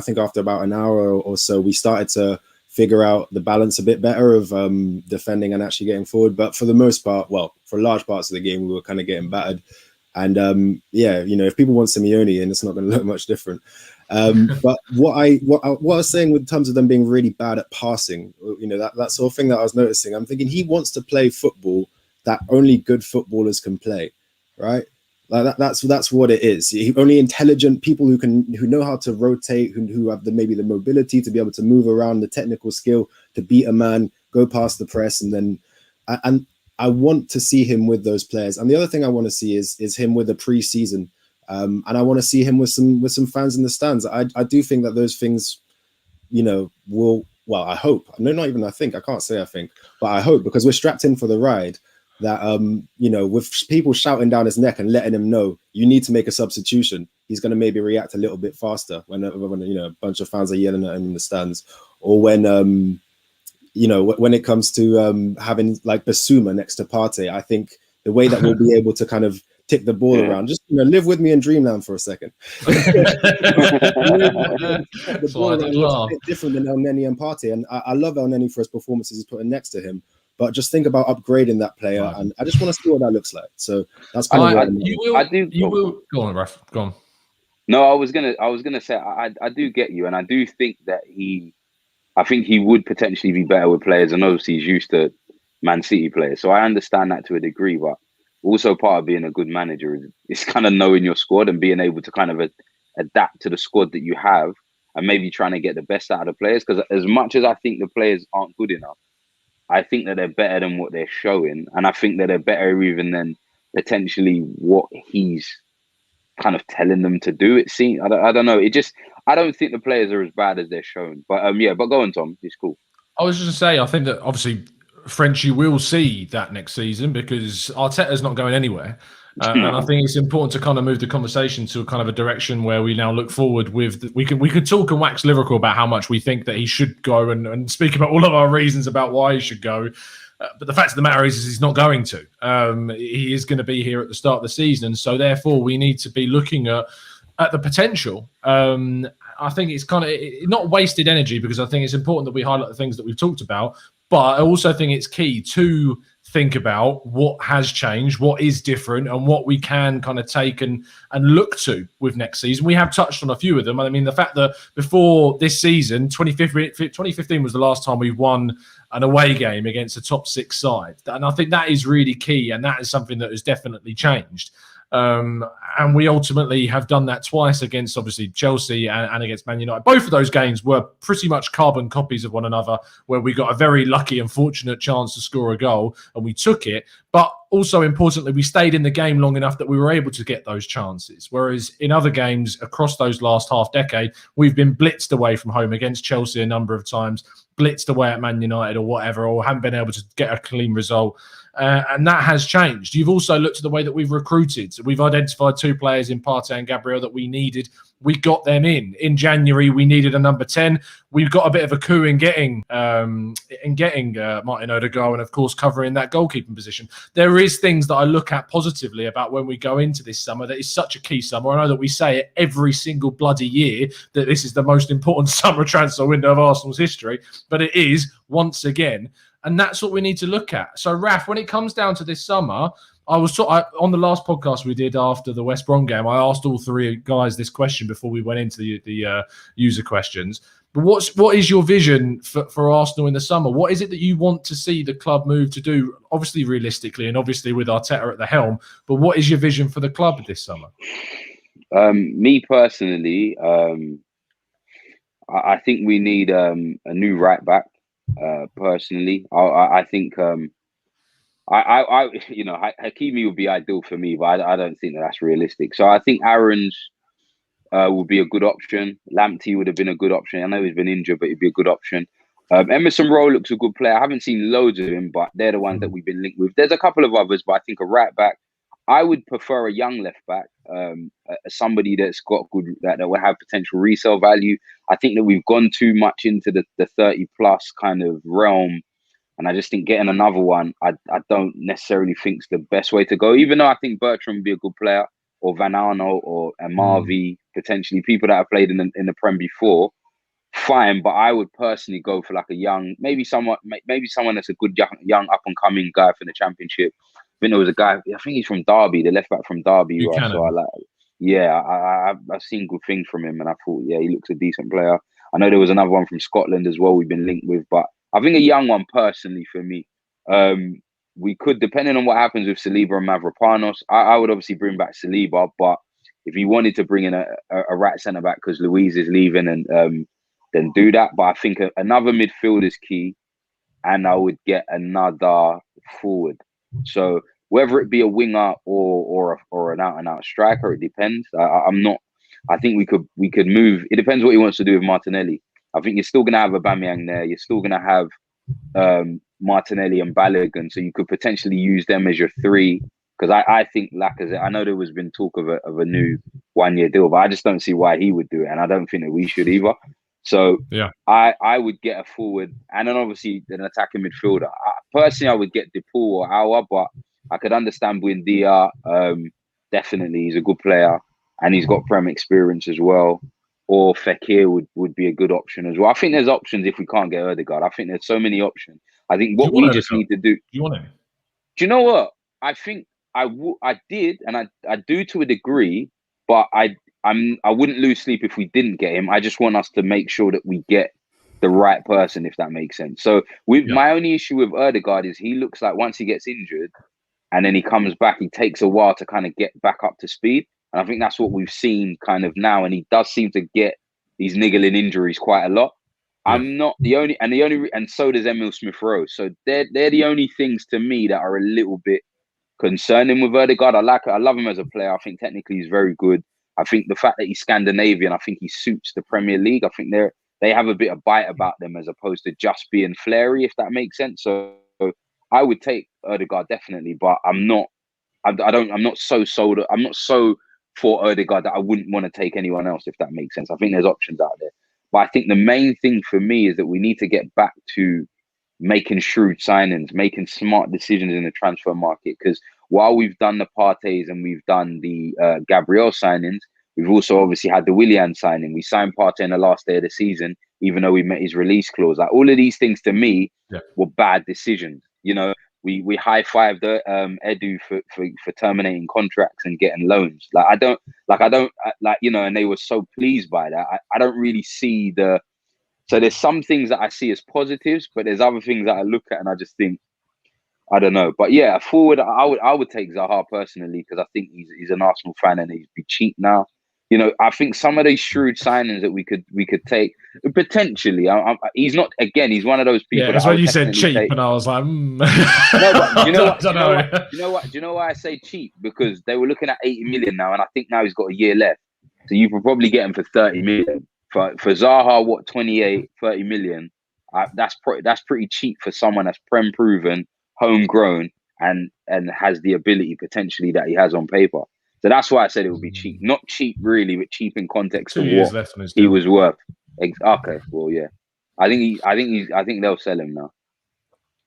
think after about an hour or so, we started to figure out the balance a bit better of defending and actually getting forward. But for the most part, well, for large parts of the game, we were kind of getting battered. And yeah, you know, if people want Simeone in, it's not going to look much different. But what I was saying in terms of them being really bad at passing, you know, that sort of thing that I was noticing, I'm thinking he wants to play football that only good footballers can play, right? Like that's what it is. Only intelligent people who know how to rotate, who have maybe the mobility to be able to move around, the technical skill to beat a man, go past the press, and I want to see him with those players. And the other thing I want to see is him with a pre-season, and I want to see him with some fans in the stands. I do think that those things, you know, will. Well, I hope. No, not even I think. I can't say I think, but I hope, because we're strapped in for the ride. That you know, with people shouting down his neck and letting him know you need to make a substitution, he's going to maybe react a little bit faster when you know, a bunch of fans are yelling at him in the stands, or when you know, when it comes to having like Basuma next to Partey. I think the way that we'll be able to kind of tick the ball around, just, you know, live with me in dreamland for a second. The ball around looks a bit different than El Neni and Partey, and I love El Neni for his performances he's putting next to him. But just think about upgrading that player, and I just want to see what that looks like. So that's kind of what you will go on, Raph. Go on. No, I was gonna say I do get you, and I do think that I think he would potentially be better with players, and obviously he's used to Man City players, so I understand that to a degree. But also part of being a good manager is kind of knowing your squad and being able to kind of adapt to the squad that you have, and maybe trying to get the best out of the players. Because as much as I think the players aren't good enough, I think that they're better than what they're showing. And I think that they're better even than potentially what he's kind of telling them to do. It seems, I don't know. I don't think the players are as bad as they're shown. But yeah, but go on, Tom. It's cool. I was just going to say, I think that obviously Frenchie will see that next season, because Arteta's not going anywhere. And I think it's important to kind of move the conversation to kind of a direction where we now look forward with. We could talk and wax lyrical about how much we think that he should go, and speak about all of our reasons about why he should go. But the fact of the matter is he's not going to. He is going to be here at the start of the season. So therefore, we need to be looking at the potential. I think it's kind of not wasted energy, because I think it's important that we highlight the things that we've talked about. But I also think it's key to think about what has changed, what is different, and what we can kind of take and look to with next season. We have touched on a few of them. I mean, the fact that before this season, 2015 was the last time we won an away game against a top 6 side. And I think that is really key, and that is something that has definitely changed. And we ultimately have done that twice against, obviously, Chelsea and against Man United. Both of those games were pretty much carbon copies of one another, where we got a very lucky and fortunate chance to score a goal and we took it. But also importantly, we stayed in the game long enough that we were able to get those chances. Whereas in other games across those last half decade, we've been blitzed away from home against Chelsea a number of times, blitzed away at Man United or whatever, or haven't been able to get a clean result. And that has changed. You've also looked at the way that we've recruited. We've identified 2 players in Partey and Gabriel that we needed. We got them in. In January, we needed a number 10. We've got a bit of a coup in getting Martin Odegaard, and of course covering that goalkeeping position. There is things that I look at positively about when we go into this summer. That is such a key summer. I know that we say it every single bloody year that this is the most important summer transfer window of Arsenal's history, but it is once again. And that's what we need to look at. So, Raph, when it comes down to this summer, on the last podcast we did after the West Brom game, I asked all 3 guys this question before we went into the user questions. But what is your vision for Arsenal in the summer? What is it that you want to see the club move to do? Obviously, realistically, and obviously with Arteta at the helm. But what is your vision for the club this summer? Me personally, I think we need a new right back. Personally, I think Hakimi would be ideal for me, but I don't think that's realistic. So I think Aaron's would be a good option. Lamptey would have been a good option. I know he's been injured, but he'd be a good option. Emerson Rowe looks a good player. I haven't seen loads of him, but they're the ones that we've been linked with. There's a couple of others, but I think a right back. I would prefer a young left back, somebody that's got good, that will have potential resale value. I think that we've gone too much into the 30 plus kind of realm, and I just think getting another one, I don't necessarily think is the best way to go. Even though I think Bertrand would be a good player, or Van Arno or Marvi, potentially people that have played in the Prem before. fine. But I would personally go for like a young, maybe someone that's a good young up and coming guy for the Championship. I think there was a guy. I think he's from Derby, the left back from Derby. Who I saw. I like. Yeah, I've seen good things from him, and I thought, yeah, he looks a decent player. I know there was another one from Scotland as well we've been linked with, but I think a young one personally for me. We could, depending on what happens with Saliba and Mavropanos, I would obviously bring back Saliba, but if you wanted to bring in a right centre back because Louise is leaving, and then do that. But I think another midfield is key, and I would get another forward. So whether it be a winger or an out and out striker, it depends. I'm not. I think we could move. It depends what he wants to do with Martinelli. I think you're still going to have Aubameyang there. You're still going to have Martinelli and Balogun, so you could potentially use them as your three. Because I think Lacazette. I know there was been talk of a new 1-year deal, but I just don't see why he would do it, and I don't think that we should either. So yeah, I would get a forward, and then obviously an attacking midfielder. Personally, I would get Depaul or Aouar, but I could understand Buendia. Definitely, he's a good player, and he's got Prem experience as well. Or Fekir would be a good option as well. I think there's options if we can't get Ødegaard. I think there's so many options. I think what we just need to do. You want him? Do you know what? I think I did, and I do to a degree, but I wouldn't lose sleep if we didn't get him. I just want us to make sure that we get the right person, if that makes sense. So my only issue with Ødegaard is he looks like once he gets injured and then he comes back, he takes a while to kind of get back up to speed. And I think that's what we've seen kind of now. And he does seem to get these niggling injuries quite a lot. Yeah. I'm not the only, and so does Emil Smith-Rowe. So they're the only things to me that are a little bit concerning with Ødegaard. I love him as a player. I think technically he's very good. I think the fact that he's Scandinavian, I think he suits the Premier League. I think they have a bit of bite about them as opposed to just being flary, if that makes sense. So I would take Ødegaard definitely, but I'm not so sold. I'm not so for Ødegaard that I wouldn't want to take anyone else, if that makes sense. I think there's options out there. But I think the main thing for me is that we need to get back to making shrewd signings, making smart decisions in the transfer market. Because while we've done the Partey's and we've done the Gabriel signings, we've also obviously had the Willian signing. We signed Partey in the last day of the season, even though we met his release clause. Like all of these things to me were bad decisions. You know, we high-fived Edu for terminating contracts and getting loans. I don't, you know, and they were so pleased by that. I don't really see so there's some things that I see as positives, but there's other things that I look at and I just think, I don't know. But yeah, forward, I would take Zaha personally because I think he's an Arsenal fan and he'd be cheap now. You know, I think some of these shrewd signings that we could take potentially. He's not. Again, he's one of those people. Yeah, that's when you said cheap, and I was like, No, but you know what? Do you know why I say cheap? Because they were looking at 80 million now, and I think now he's got a year left. So you could probably get him for 30 million. For Zaha, 28, 30 million? That's pretty cheap for someone that's Prem proven, homegrown, and has the ability potentially that he has on paper. So that's why I said it would be cheap. Not cheap really, but cheap in context of what he was worth. Okay, well, yeah. I think they'll sell him now.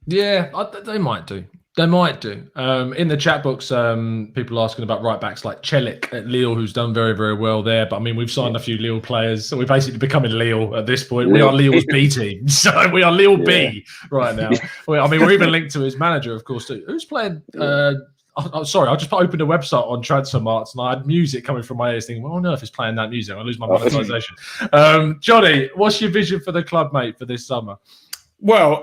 Yeah, they might do. They might do. In the chat box, people asking about right backs like Celik at Lille, who's done very, very well there. But I mean, we've signed a few Lille players, so we're basically becoming Lille at this point. We are Lille's B team, so we are Lille B right now. I mean, we're even linked to his manager, of course. Too. Who's playing? Sorry, I just opened a website on Transfermarkt and I had music coming from my ears thinking, well, on earth is playing that music? I'll lose my monetization. Johnny, what's your vision for the club, mate, for this summer? Well,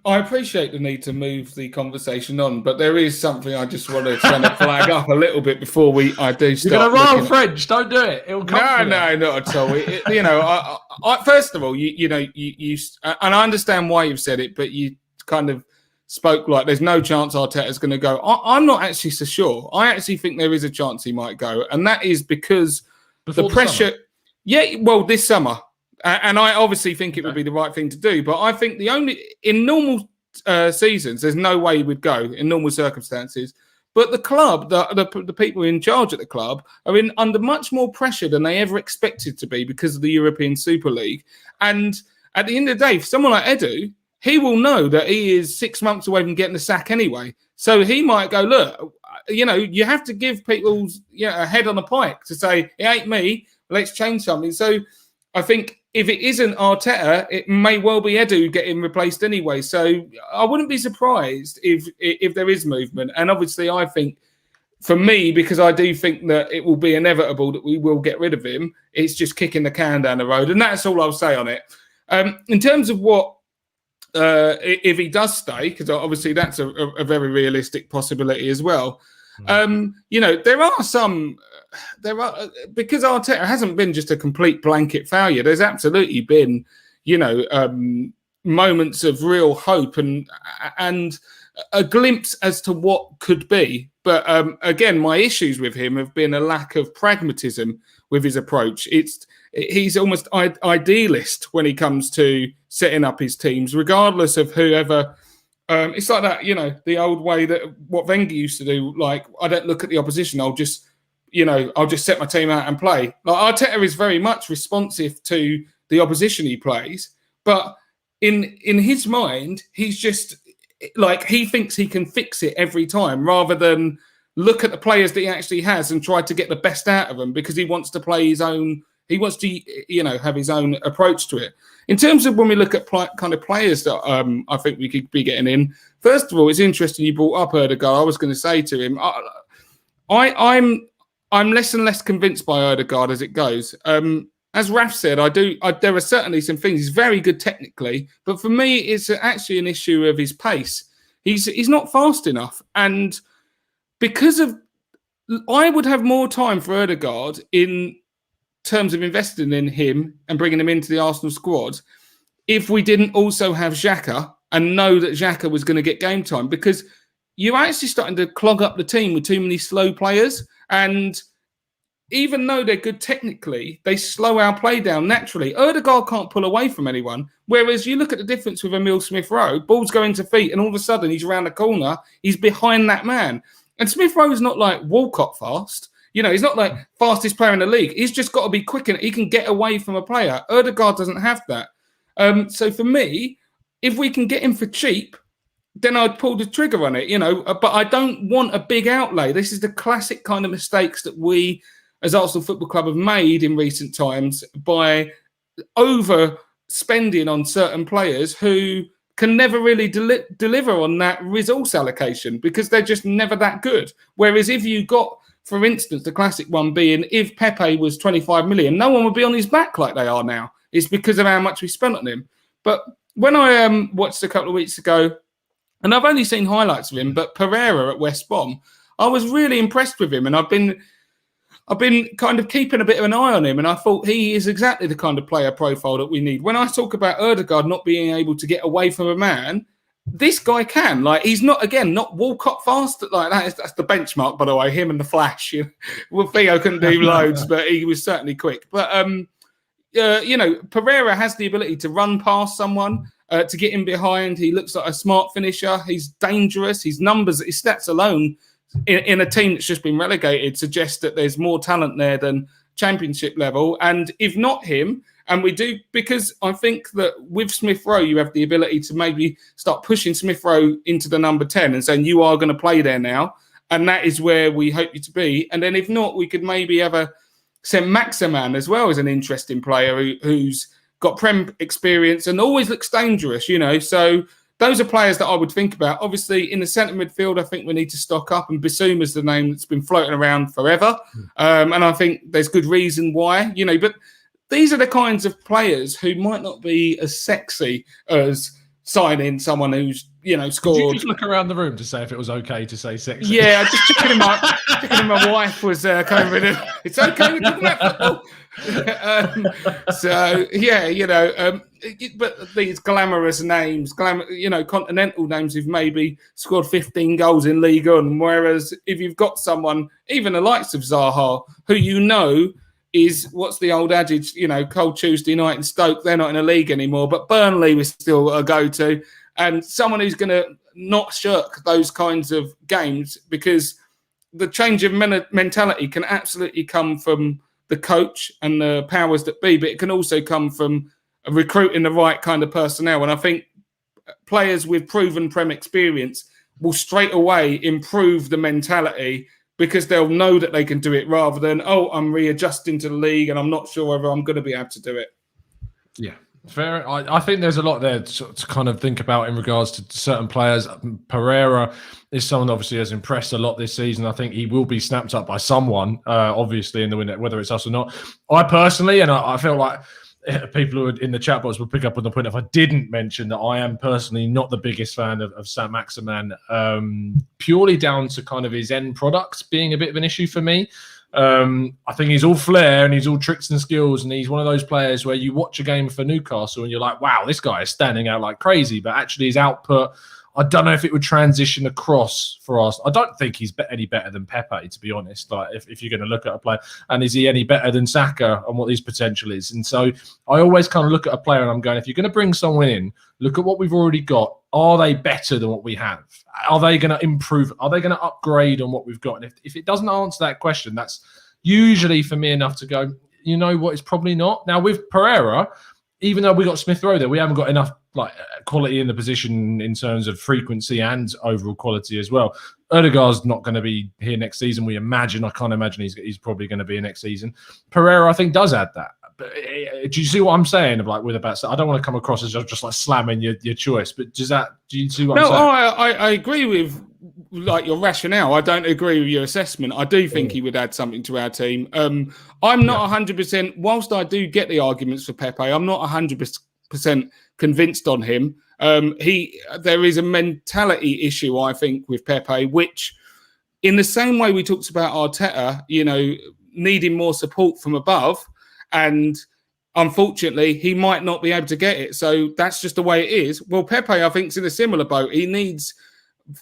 I appreciate the need to move the conversation on, but there is something I just want to kind of flag up a little bit before I do start. You're going to roll French, don't do it. It'll come. No, not at all. You know, I first of all, you know, and I understand why you've said it, but you kind of spoke like there's no chance Arteta's going to go. I'm not actually so sure. I actually think there is a chance he might go, and that is because the pressure. Summer. Yeah, well, this summer. And I obviously think it would be the right thing to do. But I think in normal seasons, there's no way he would go in normal circumstances. But the club, the people in charge at the club are under much more pressure than they ever expected to be because of the European Super League. And at the end of the day, for someone like Edu, he will know that he is 6 months away from getting the sack anyway. So he might go, look, you know, you have to give people a head on a pike to say, it ain't me, let's change something. So I think if it isn't Arteta, it may well be Edu getting replaced anyway. So I wouldn't be surprised if there is movement. And obviously, I think, for me, because I do think that it will be inevitable that we will get rid of him, it's just kicking the can down the road. And that's all I'll say on it. In terms of what, if he does stay, because obviously that's a very realistic possibility as well. There are because Arteta hasn't been just a complete blanket failure. There's absolutely been, moments of real hope and a glimpse as to what could be. But again, my issues with him have been a lack of pragmatism with his approach. He's almost idealist when he comes to setting up his teams, regardless of whoever. It's like that, the old way that what Wenger used to do. Like, I don't look at the opposition. I'll just set my team out and play. Like, Arteta is very much responsive to the opposition he plays, but in his mind, he's just like, he thinks he can fix it every time, rather than look at the players that he actually has and try to get the best out of them, because he wants to play his own. He wants to, have his own approach to it. In terms of when we look at kind of players that I think we could be getting in, first of all, it's interesting you brought up Ødegaard. I was going to say to him, I'm less and less convinced by Ødegaard as it goes. As Raph said, there are certainly some things. He's very good technically, but for me, it's actually an issue of his pace. He's not fast enough, and because of, I would have more time for Ødegaard in terms of investing in him and bringing him into the Arsenal squad if we didn't also have Xhaka and know that Xhaka was going to get game time, because you're actually starting to clog up the team with too many slow players, and even though they're good technically, they slow our play down naturally. Ødegaard can't pull away from anyone, whereas you look at the difference with Emil Smith-Rowe, ball's going to feet, and all of a sudden he's around the corner, he's behind that man. And Smith-Rowe is not like Walcott fast. He's not like fastest player in the league. He's just got to be quick and he can get away from a player. Ødegaard doesn't have that. So for me, if we can get him for cheap, then I'd pull the trigger on it, But I don't want a big outlay. This is the classic kind of mistakes that we, as Arsenal Football Club, have made in recent times by overspending on certain players who can never really deliver on that resource allocation, because they're just never that good. Whereas if you got, for instance, the classic one being, if Pepe was 25 million, no one would be on his back like they are now. It's because of how much we spent on him. But when I watched a couple of weeks ago, and I've only seen highlights of him, but Pereira at West Brom, I was really impressed with him, and I've been kind of keeping a bit of an eye on him, and I thought he is exactly the kind of player profile that we need. When I talk about Ødegaard not being able to get away from a man, this guy can. Like, he's not Walcott fast. Like, that's the benchmark, by the way, him and the Flash. Well, Theo couldn't do loads, but he was certainly quick. But, Pereira has the ability to run past someone, to get in behind. He looks like a smart finisher. He's dangerous. His numbers, his stats alone, in a team that's just been relegated, suggest that there's more talent there than championship level. And if not him, and we do, because I think that with Smith-Rowe, you have the ability to maybe start pushing Smith-Rowe into the number 10 and saying, you are going to play there now. And that is where we hope you to be. And then if not, we could maybe have Maximan as well as an interesting player who's got Prem experience and always looks dangerous, So those are players that I would think about. Obviously, in the centre midfield, I think we need to stock up, and Bissouma's the name that's been floating around forever. And I think there's good reason why, but these are the kinds of players who might not be as sexy as signing someone who's, scored. Did you just look around the room to say if it was okay to say sexy? Yeah, just checking if my wife was coming with it. It's okay, we're talking about football. But these glamorous names, continental names who've maybe scored 15 goals in League One, whereas if you've got someone, even the likes of Zaha, who is, what's the old adage, cold Tuesday night in Stoke, they're not in a league anymore, but Burnley was still a go-to, and someone who's going to not shirk those kinds of games, because the change of mentality can absolutely come from the coach and the powers that be, but it can also come from recruiting the right kind of personnel. And I think players with proven Prem experience will straight away improve the mentality, because they'll know that they can do it, rather than, I'm readjusting to the league and I'm not sure whether I'm going to be able to do it. Yeah, fair. I think there's a lot there to kind of think about in regards to certain players. Pereira is someone that obviously has impressed a lot this season. I think he will be snapped up by someone, obviously, in the window, whether it's us or not. I personally, and I feel like people who are in the chat box will pick up on the point if I didn't mention that I am personally not the biggest fan of Saint-Maximin, purely down to kind of his end products being a bit of an issue for me. I think he's all flair and he's all tricks and skills, and he's one of those players where you watch a game for Newcastle and you're like, wow, this guy is standing out like crazy, but actually his output, I don't know if it would transition across for us. I don't think he's any better than Pepe, to be honest. Like if you're going to look at a player, and is he any better than Saka and what his potential is? And so I always kind of look at a player and I'm going, if you're going to bring someone in, look at what we've already got. Are they better than what we have? Are they going to improve? Are they going to upgrade on what we've got? And if it doesn't answer that question, that's usually for me enough to go, you know what, it's probably not. Now with Pereira, even though we got Smith Rowe there, we haven't got enough quality in the position in terms of frequency and overall quality as well. Odegaard's not going to be here next season, we imagine. I can't imagine he's probably going to be here next season. Pereira, I think, does add that. But do you see what I'm saying? I don't want to come across as just like slamming your choice, but do you see what I'm saying? No, I agree with your rationale. I don't agree with your assessment. I do think he would add something to our team. I'm not 100%. Whilst I do get the arguments for Pepe, I'm not 100% convinced on him. There is a mentality issue, I think, with Pepe, which, in the same way we talked about Arteta, needing more support from above. And unfortunately, he might not be able to get it. So that's just the way it is. Well, Pepe, I think, is in a similar boat. He needs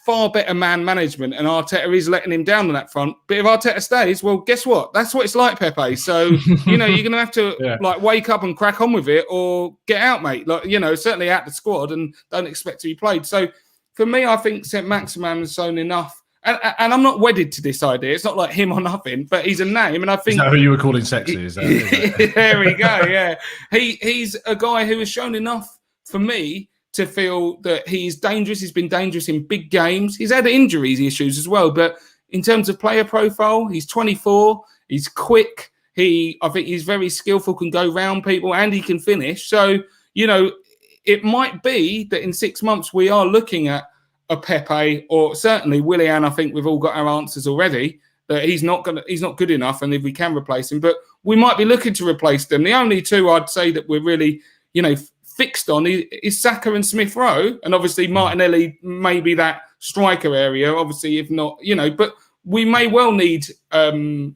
far better man management, and Arteta is letting him down on that front. But if Arteta stays, well, guess what? That's what it's like, Pepe. So, you're going to have to wake up and crack on with it or get out, mate. Certainly out the squad and don't expect to be played. So for me, I think Saint-Maximin has shown enough. And I'm not wedded to this idea. It's not like him or nothing, but he's a name. And I think... Is that who you were calling sexy? Is that? There we go, yeah. He's a guy who has shown enough for me to feel that he's dangerous. He's been dangerous in big games. He's had injuries issues as well. But in terms of player profile, he's 24. He's quick. I think he's very skillful, can go round people, and he can finish. So, it might be that in 6 months we are looking at a Pepe, or certainly Willian. I think we've all got our answers already that he's not good enough, and if we can replace him, but we might be looking to replace them. The only two I'd say that we're really fixed on is Saka and Smith Rowe, and obviously Martinelli may be that striker area. Obviously, if not, but we may well need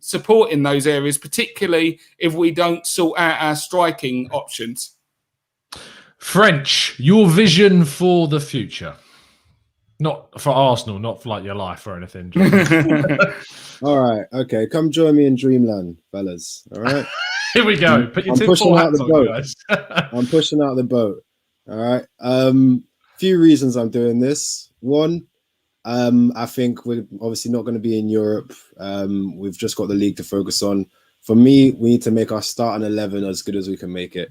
support in those areas, particularly if we don't sort out our striking options. French, your vision for the future. Not for Arsenal, not for your life or anything. All right, okay. Come join me in Dreamland, fellas. All right. Here we go. Put your I'm pushing out the boat. guys. I'm pushing out the boat. All right. Few reasons I'm doing this. One, I think we're obviously not going to be in Europe. We've just got the league to focus on. For me, we need to make our starting 11 as good as we can make it.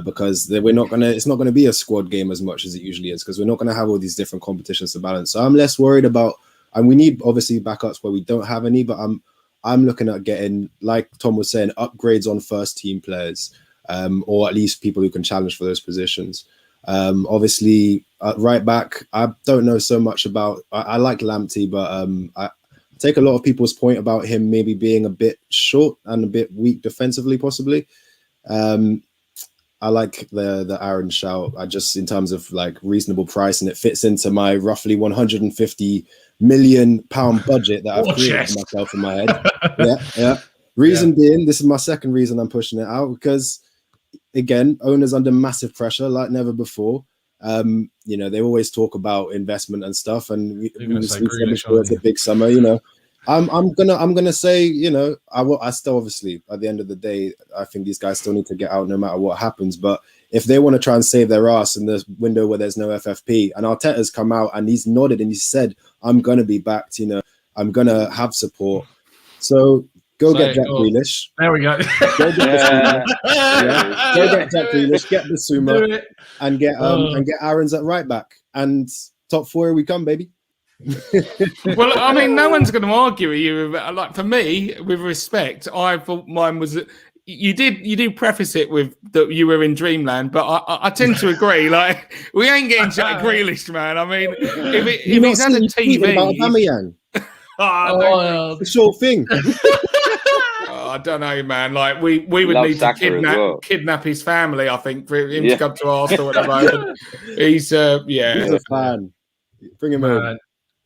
Because it's not going to be a squad game as much as it usually is, because we're not going to have all these different competitions to balance. So I'm less worried about, and we need obviously backups where we don't have any, but I'm looking at getting, like Tom was saying, upgrades on first team players, or at least people who can challenge for those positions. Obviously, right back, I don't know so much about. I like Lamptey, but I take a lot of people's point about him maybe being a bit short and a bit weak defensively, possibly. I like the Aaron shout. I just, in terms of reasonable price, and it fits into my roughly £150 million budget that I've created for myself in my head. Yeah. Reason being, this is my second reason I'm pushing it out, because again, owners under massive pressure like never before. They always talk about investment and stuff, and it's a big summer. I'm gonna say, I still, obviously at the end of the day, I think these guys still need to get out no matter what happens. But if they want to try and save their ass in this window where there's no FFP, and Arteta's come out and he's nodded and he said, I'm gonna be backed, I'm gonna have support. So go get Jack Grealish. There we go. Go get Jack Grealish, get Bissouma, and get Aaron's at right back, and top four we come, baby. Well, I mean, no one's going to argue with you. For me, with respect, I thought mine was, you did preface it with that you were in dreamland, but I tend to agree. Like, we ain't getting Jack Grealish, man. I mean, if it's as a TV, about Aubameyang? The short thing. I don't know, man. Like, we would need to kidnap his family, I think, for him to come to Arsenal at the moment. He's he's a fan. Bring him in.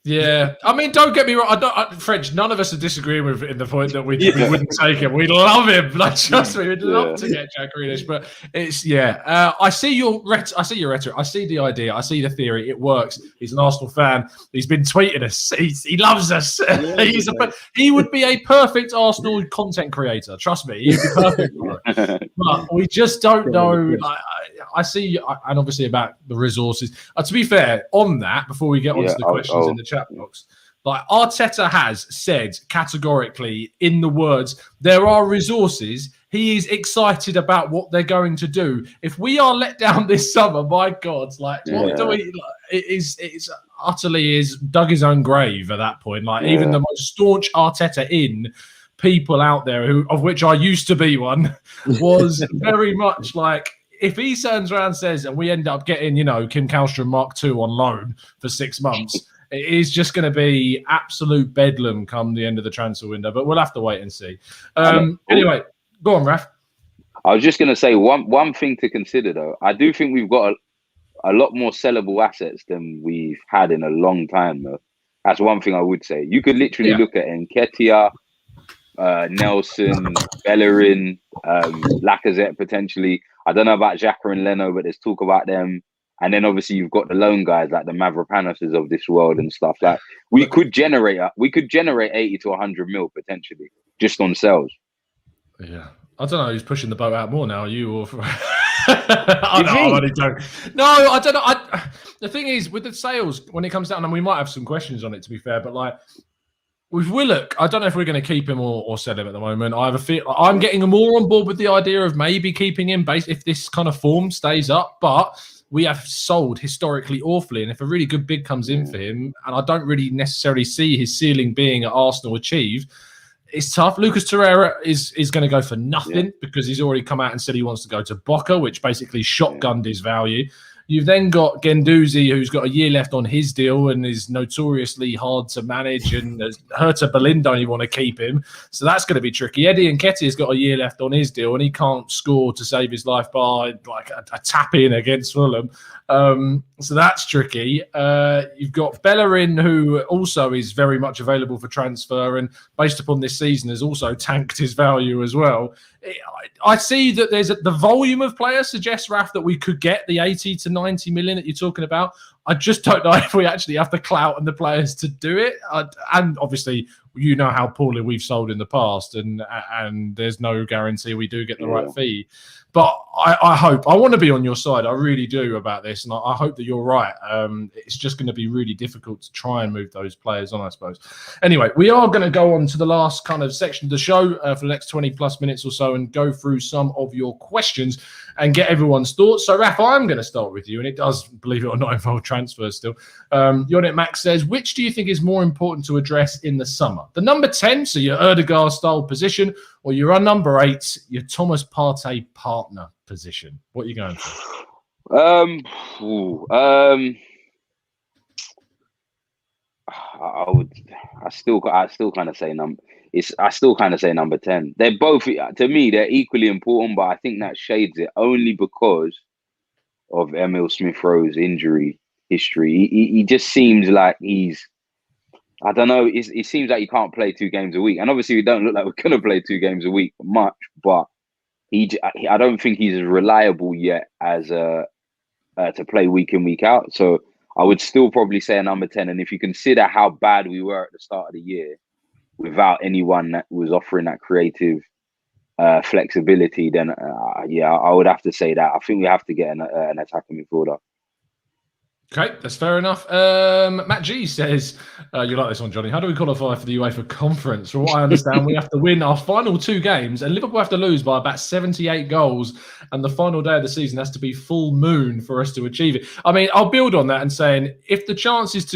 Yeah, I mean, don't get me wrong. French, none of us are disagreeing with in the point that we wouldn't take him. We love him. Like, trust me, we'd love to get Jack Grealish. But it's I see your rhetoric. I see the idea. I see the theory. It works. He's an Arsenal fan. He's been tweeting us. He loves us. Yeah, he would be a perfect Arsenal content creator. Trust me, he'd be perfect for it. But we just don't know. Like, I see, and obviously about the resources. To be fair, on that, before we get on to the questions in the chat box, like, Arteta has said categorically in the words, there are resources. He is excited about what they're going to do. If we are let down this summer, my God, like, what do we? Like, it's utterly is dug his own grave at that point. Like, even the most staunch Arteta people out there, of which I used to be one, was very much like, if he turns around and says, and we end up getting, Kim Kallstrom Mark II on loan for 6 months, it is just going to be absolute bedlam come the end of the transfer window. But we'll have to wait and see. Anyway, go on, Raph. I was just going to say one thing to consider, though. I do think we've got a lot more sellable assets than we've had in a long time, though. That's one thing I would say. You could literally look at Nketiah, Nelson, Bellerin, Lacazette potentially. I don't know about Xhaka and Leno, but there's talk about them. And then obviously you've got the loan guys like the Mavropanoses of this world and stuff. Like, we could generate 80 to 100 mil potentially just on sales. Yeah, I don't know who's pushing the boat out more now, you or? I really don't. No, I don't know. The thing is, with the sales, when it comes down, and we might have some questions on it, to be fair, but like, with Willock, I don't know if we're going to keep him or sell him at the moment. I have a feel I'm getting more on board with the idea of maybe keeping him based if this kind of form stays up. But we have sold historically awfully, and if a really good bid comes in for him, and I don't really necessarily see his ceiling being at Arsenal achieved, it's tough. Lucas Torreira is going to go for nothing because he's already come out and said he wants to go to Boca, which basically shotgunned his value. You've then got Guendouzi, who's got a year left on his deal and is notoriously hard to manage, and Hertha Berlin don't even want to keep him. So that's going to be tricky. Eddie Nketiah's got a year left on his deal and he can't score to save his life by like a tap-in against Fulham. So that's tricky. You've got Bellerin, who also is very much available for transfer and based upon this season has also tanked his value as well. I see that the volume of players suggests, Raph, that we could get the 80 to 90 million that you're talking about. I just don't know if we actually have the clout and the players to do it. And obviously, you know how poorly we've sold in the past, and there's no guarantee we do get the right fee. But I hope, I want to be on your side. I really do about this, and I hope that you're right. It's just going to be really difficult to try and move those players on, I suppose. Anyway, we are going to go on to the last kind of section of the show for the next 20 plus minutes or so and go through some of your questions and get everyone's thoughts. So, Raph, I'm going to start with you, and it does, believe it or not, involve transfers still. Yonit Max says, which do you think is more important to address in the summer? The number 10, so your Erdegaard-style position, or your number 8, your Thomas Partey partner position? What are you going for? I still kind of say number 10. They're both, to me, they're equally important, but I think that shades it only because of Emil Smith-Rowe's injury history. He just seems like I don't know. It seems like he can't play 2 games a week, and obviously we don't look like we're gonna play 2 games a week much. But I don't think he's as reliable yet as to play week in, week out. So I would still probably say a number 10. And if you consider how bad we were at the start of the year, without anyone that was offering that creative flexibility, then I would have to say that. I think we have to get an attacking midfielder. Okay, that's fair enough. Matt G says, you like this one, Johnny. How do we qualify for the UEFA Conference? From what I understand, we have to win our final 2 games, and Liverpool have to lose by about 78 goals, and the final day of the season has to be full moon for us to achieve it. I mean, I'll build on that and saying, if the chances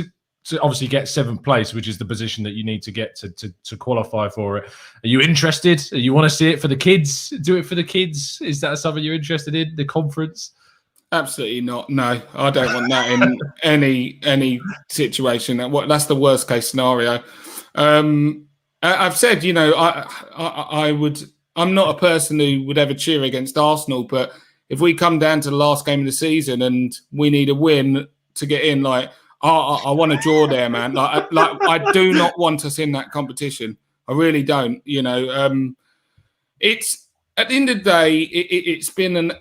to obviously get 7th place, which is the position that you need to get to qualify for it. Are you interested? You want to see it for the kids? Do it for the kids? Is that something you're interested in? The conference? Absolutely not. No, I don't want that in any situation. That's the worst case scenario. I've said, I would. I'm not a person who would ever cheer against Arsenal, but if we come down to the last game of the season and we need a win to get in, I want to draw there, man. Like I do not want us in that competition. I really don't. It's at the end of the day, it's been an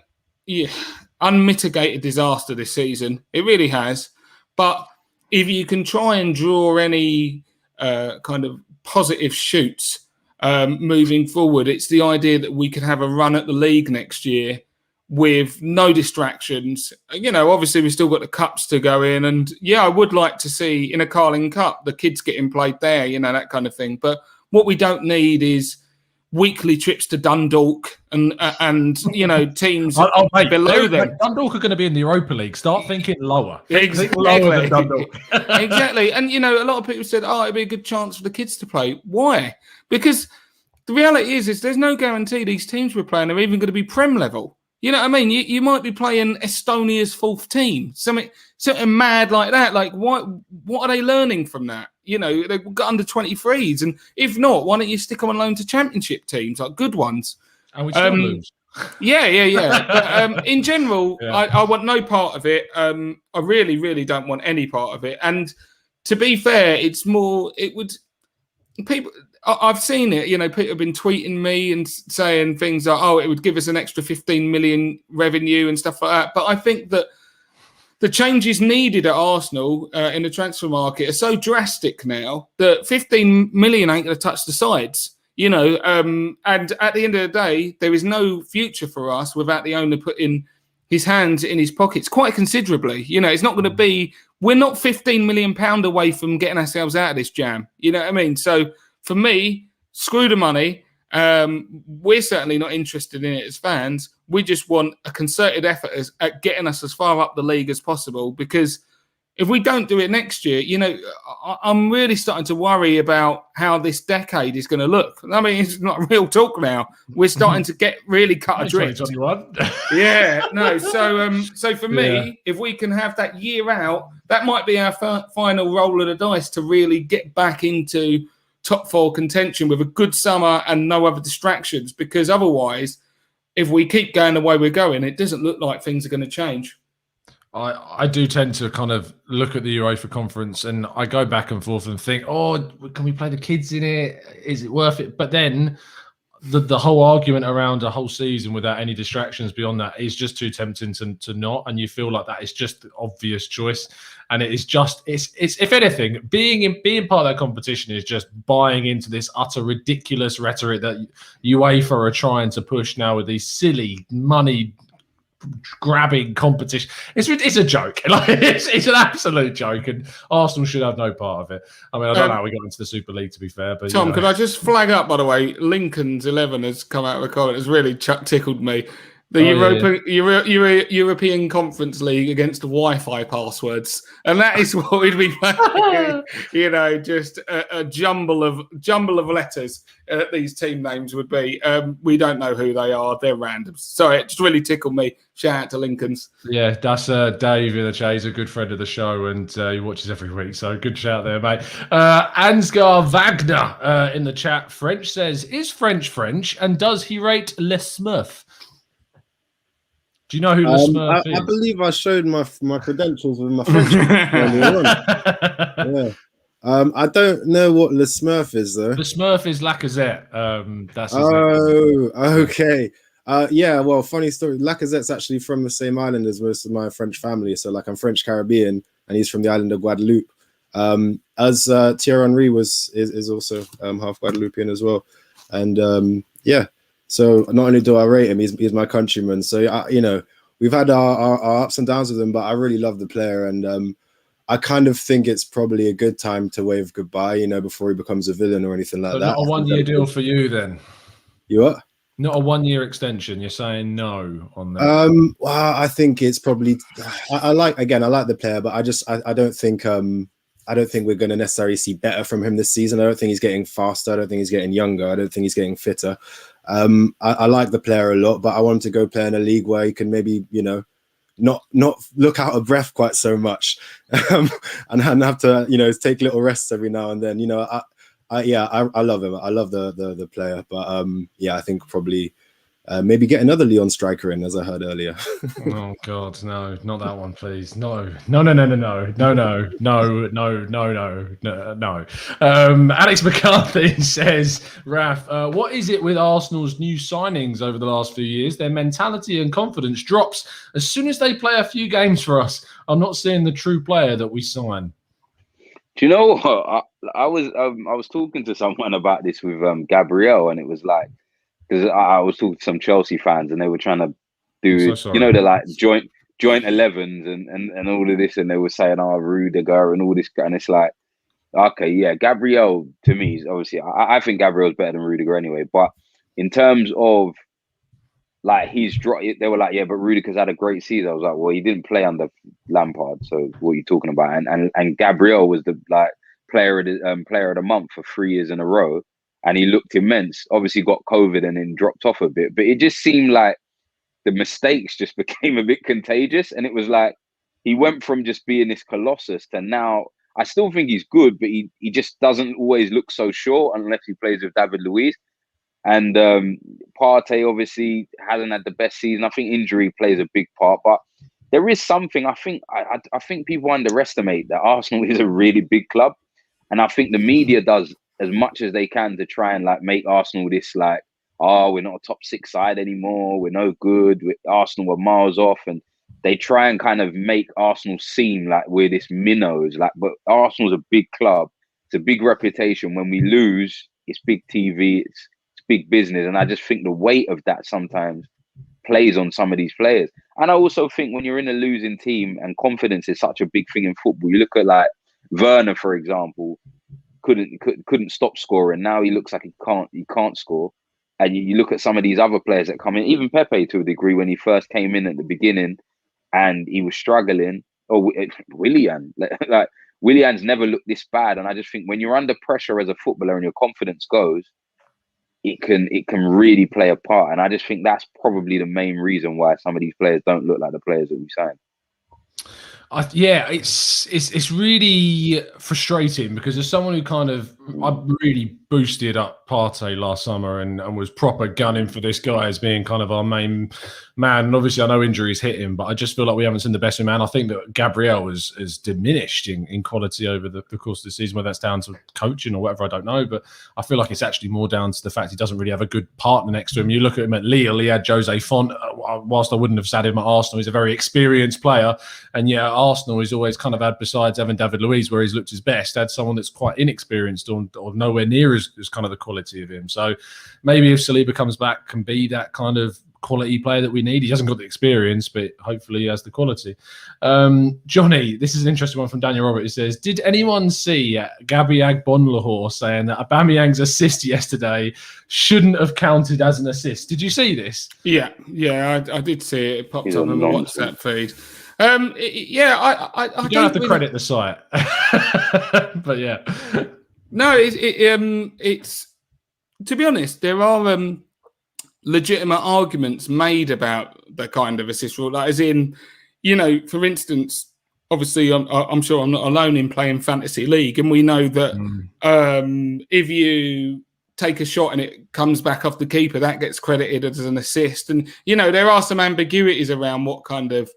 unmitigated disaster this season. It really has. But if you can try and draw any kind of positive shoots moving forward, it's the idea that we could have a run at the league next year with no distractions. Obviously we've still got the cups to go in, and I would like to see in a Carling Cup the kids getting played there, that kind of thing. But what we don't need is weekly trips to Dundalk and teams below them. Dundalk are going to be in the Europa League. Start thinking lower. Exactly. Lower than Dundalk. Exactly. And a lot of people said, it'd be a good chance for the kids to play. Why? Because the reality is there's no guarantee these teams we're playing are even going to be Prem level. You know what I mean? You might be playing Estonia's 4th team, something mad like that. Like, what are they learning from that? They've got under 23s, and if not, why don't you stick them on loan to Championship teams, like good ones? And we still lose. Yeah. But in general, I want no part of it. I really, really don't want any part of it. And to be fair, it's more. People. I've seen it, people have been tweeting me and saying things like, it would give us an extra 15 million revenue and stuff like that. But I think that the changes needed at Arsenal in the transfer market are so drastic now that 15 million ain't going to touch the sides, and at the end of the day, there is no future for us without the owner putting his hands in his pockets quite considerably. It's not going to be, we're not 15 million pound away from getting ourselves out of this jam. You know what I mean? So, for me, screw the money. We're certainly not interested in it as fans. We just want a concerted effort at getting us as far up the league as possible, because if we don't do it next year, I'm really starting to worry about how this decade is going to look. I mean, it's not real talk now. We're starting to get really cut adrift. 2021. Yeah, no. So for me, if we can have that year out, that might be our final roll of the dice to really get back into top 4 contention with a good summer and no other distractions, because otherwise, if we keep going the way we're going, it doesn't look like things are going to change. I do tend to kind of look at the UEFA conference and I go back and forth and think, can we play the kids in it? Is it worth it? But then the whole argument around a whole season without any distractions beyond that is just too tempting to not, and you feel like that is just the obvious choice. And it is just it's if anything, being part of that competition is just buying into this utter ridiculous rhetoric that UEFA are trying to push now with these silly money grabbing competition. It's a joke. It's an absolute joke, and Arsenal should have no part of it. I mean, I don't know how we got into the Super League, to be fair, but Tom, could I just flag up, by the way, Lincoln's 11 has come out of the comment. It's really tickled me. The European Conference League against Wi-Fi passwords, and that is what we'd be playing. Just a jumble of letters these team names would be. We don't know who they are; they're random. Sorry, it just really tickled me. Shout out to Lincoln's. Yeah, that's Dave in the chat. He's a good friend of the show, and he watches every week. So good shout there, mate. Ansgar Wagner in the chat. French says, "Is French, and does he rate Le Smurf?" Do you know who the Smurf is? I believe I showed my credentials with my French. Yeah. I don't know what Le Smurf is, though. The Smurf is Lacazette. That's his name. Okay. Well, funny story. Lacazette's actually from the same island as most of my French family. So, I'm French Caribbean, and he's from the island of Guadeloupe. As Thierry Henry is also half Guadeloupean as well. And, so not only do I rate him, he's my countryman. So, we've had our ups and downs with him, but I really love the player. And I kind of think it's probably a good time to wave goodbye, before he becomes a villain or anything like that. Not a 1 year deal for you then? You what? Not a 1 year extension. You're saying no on that? Well, I think it's probably. I like the player, but I don't think I don't think we're going to necessarily see better from him this season. I don't think he's getting faster. I don't think he's getting younger. I don't think he's getting fitter. I like the player a lot, but I want him to go play in a league where he can maybe, not look out of breath quite so much, and have to, take little rests every now and then. I love him. I love the player, but I think probably maybe get another Lyon striker in, as I heard earlier. Oh God, no, not that one, please. No. Alex McCarthy says, Raph, what is it with Arsenal's new signings over the last few years? Their mentality and confidence drops as soon as they play a few games for us. I'm not seeing the true player that we sign. Do you know what? I was talking to someone about this with Gabriel, and it was like, because I was talking to some Chelsea fans, and they were trying to do, the like joint 11s and all of this, and they were saying, Rudiger and all this, and it's like, okay, yeah, Gabriel to me is obviously, I think Gabriel's better than Rudiger anyway, but in terms of like he's dropped, they were like, yeah, but Rudiger's had a great season. I was like, well, he didn't play under Lampard, so what are you talking about? And Gabriel was the like player of the month for 3 years in a row. And he looked immense. Obviously got COVID and then dropped off a bit. But it just seemed like the mistakes just became a bit contagious. And it was like he went from just being this colossus to now, I still think he's good, but he just doesn't always look so sure unless he plays with David Luiz. And Partey obviously hasn't had the best season. I think injury plays a big part. But there is something, I think people underestimate that Arsenal is a really big club. And I think the media does as much as they can to try and like make Arsenal this like, we're not a top 6 side anymore, we're no good, Arsenal were miles off, and they try and kind of make Arsenal seem like we're this minnows, like, but Arsenal's a big club, it's a big reputation. When we lose, it's big TV, it's big business, and I just think the weight of that sometimes plays on some of these players. And I also think when you're in a losing team and confidence is such a big thing in football, you look at like Werner, for example, couldn't stop scoring. Now he looks like he can't score. And you look at some of these other players that come in, even Pepe to a degree when he first came in at the beginning and he was struggling. Or Willian, like Willian's never looked this bad. And I just think when you're under pressure as a footballer and your confidence goes, it can really play a part. And I just think that's probably the main reason why some of these players don't look like the players that we signed. It's really frustrating because as someone who I really boosted up Partey last summer and was proper gunning for this guy as being kind of our main man. And obviously I know injuries hit him, but I just feel like we haven't seen the best of him. And I think that Gabriel has diminished in quality over the course of the season, whether that's down to coaching or whatever, I don't know. But I feel like it's actually more down to the fact he doesn't really have a good partner next to him. You look at him at Lille, he had Jose Font. Whilst I wouldn't have sat him at Arsenal, he's a very experienced player. And yeah, at Arsenal, he's always kind of had, besides having David Luiz, where he's looked his best, had someone that's quite inexperienced or nowhere near as kind of the quality of him. So maybe if Saliba comes back, can be that kind of quality player that we need. He hasn't got the experience, but hopefully he has the quality. Johnny, this is an interesting one from Daniel Robert. He says, did anyone see Gabby Agbonlahor saying that Aubameyang's assist yesterday shouldn't have counted as an assist? Did you see this? Yeah, I did see it. It popped up on the WhatsApp feed. I you don't have to credit the site, but yeah. No, it's to be honest, there are legitimate arguments made about the kind of assist rule. Like, as in, for instance, obviously, I'm sure I'm not alone in playing fantasy league, and we know that if you take a shot and it comes back off the keeper, that gets credited as an assist. And there are some ambiguities around what kind of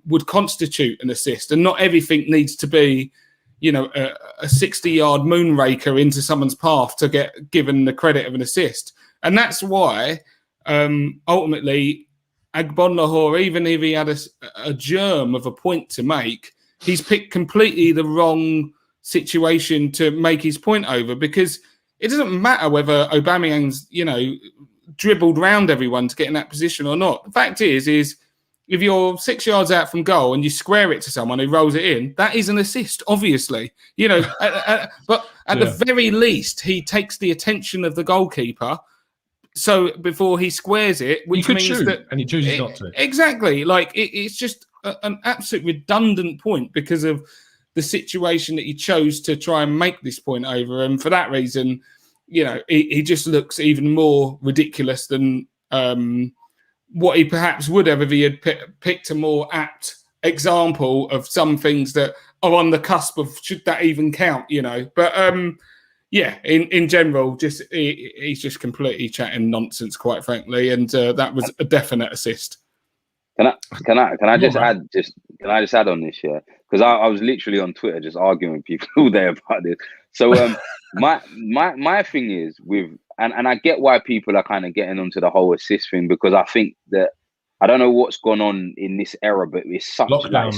would constitute an assist, and not everything needs to be a 60-yard moonraker into someone's path to get given the credit of an assist. And that's why ultimately Agbonlahor, even if he had a germ of a point to make, he's picked completely the wrong situation to make his point over, because it doesn't matter whether Aubameyang's dribbled round everyone to get in that position or not. The fact is if you're 6 yards out from goal and you square it to someone who rolls it in, that is an assist, obviously. But at the very least, he takes the attention of the goalkeeper. So before he squares it, which means shoot, that, and he chooses not to. Exactly. Like it's just an absolute redundant point because of the situation that he chose to try and make this point over. And for that reason, you know, he just looks even more ridiculous than what he perhaps would have if he had picked a more apt example of some things that are on the cusp of should that even count, you know. But yeah, in general, just he's just completely chatting nonsense, quite frankly, and that was a definite assist. Can I just add on this, yeah? Because I was literally on Twitter just arguing with people all day about this. So my thing is with and I get why people are kind of getting onto the whole assist thing, because I think that I don't know what's gone on in this era, but it's such Lockdown.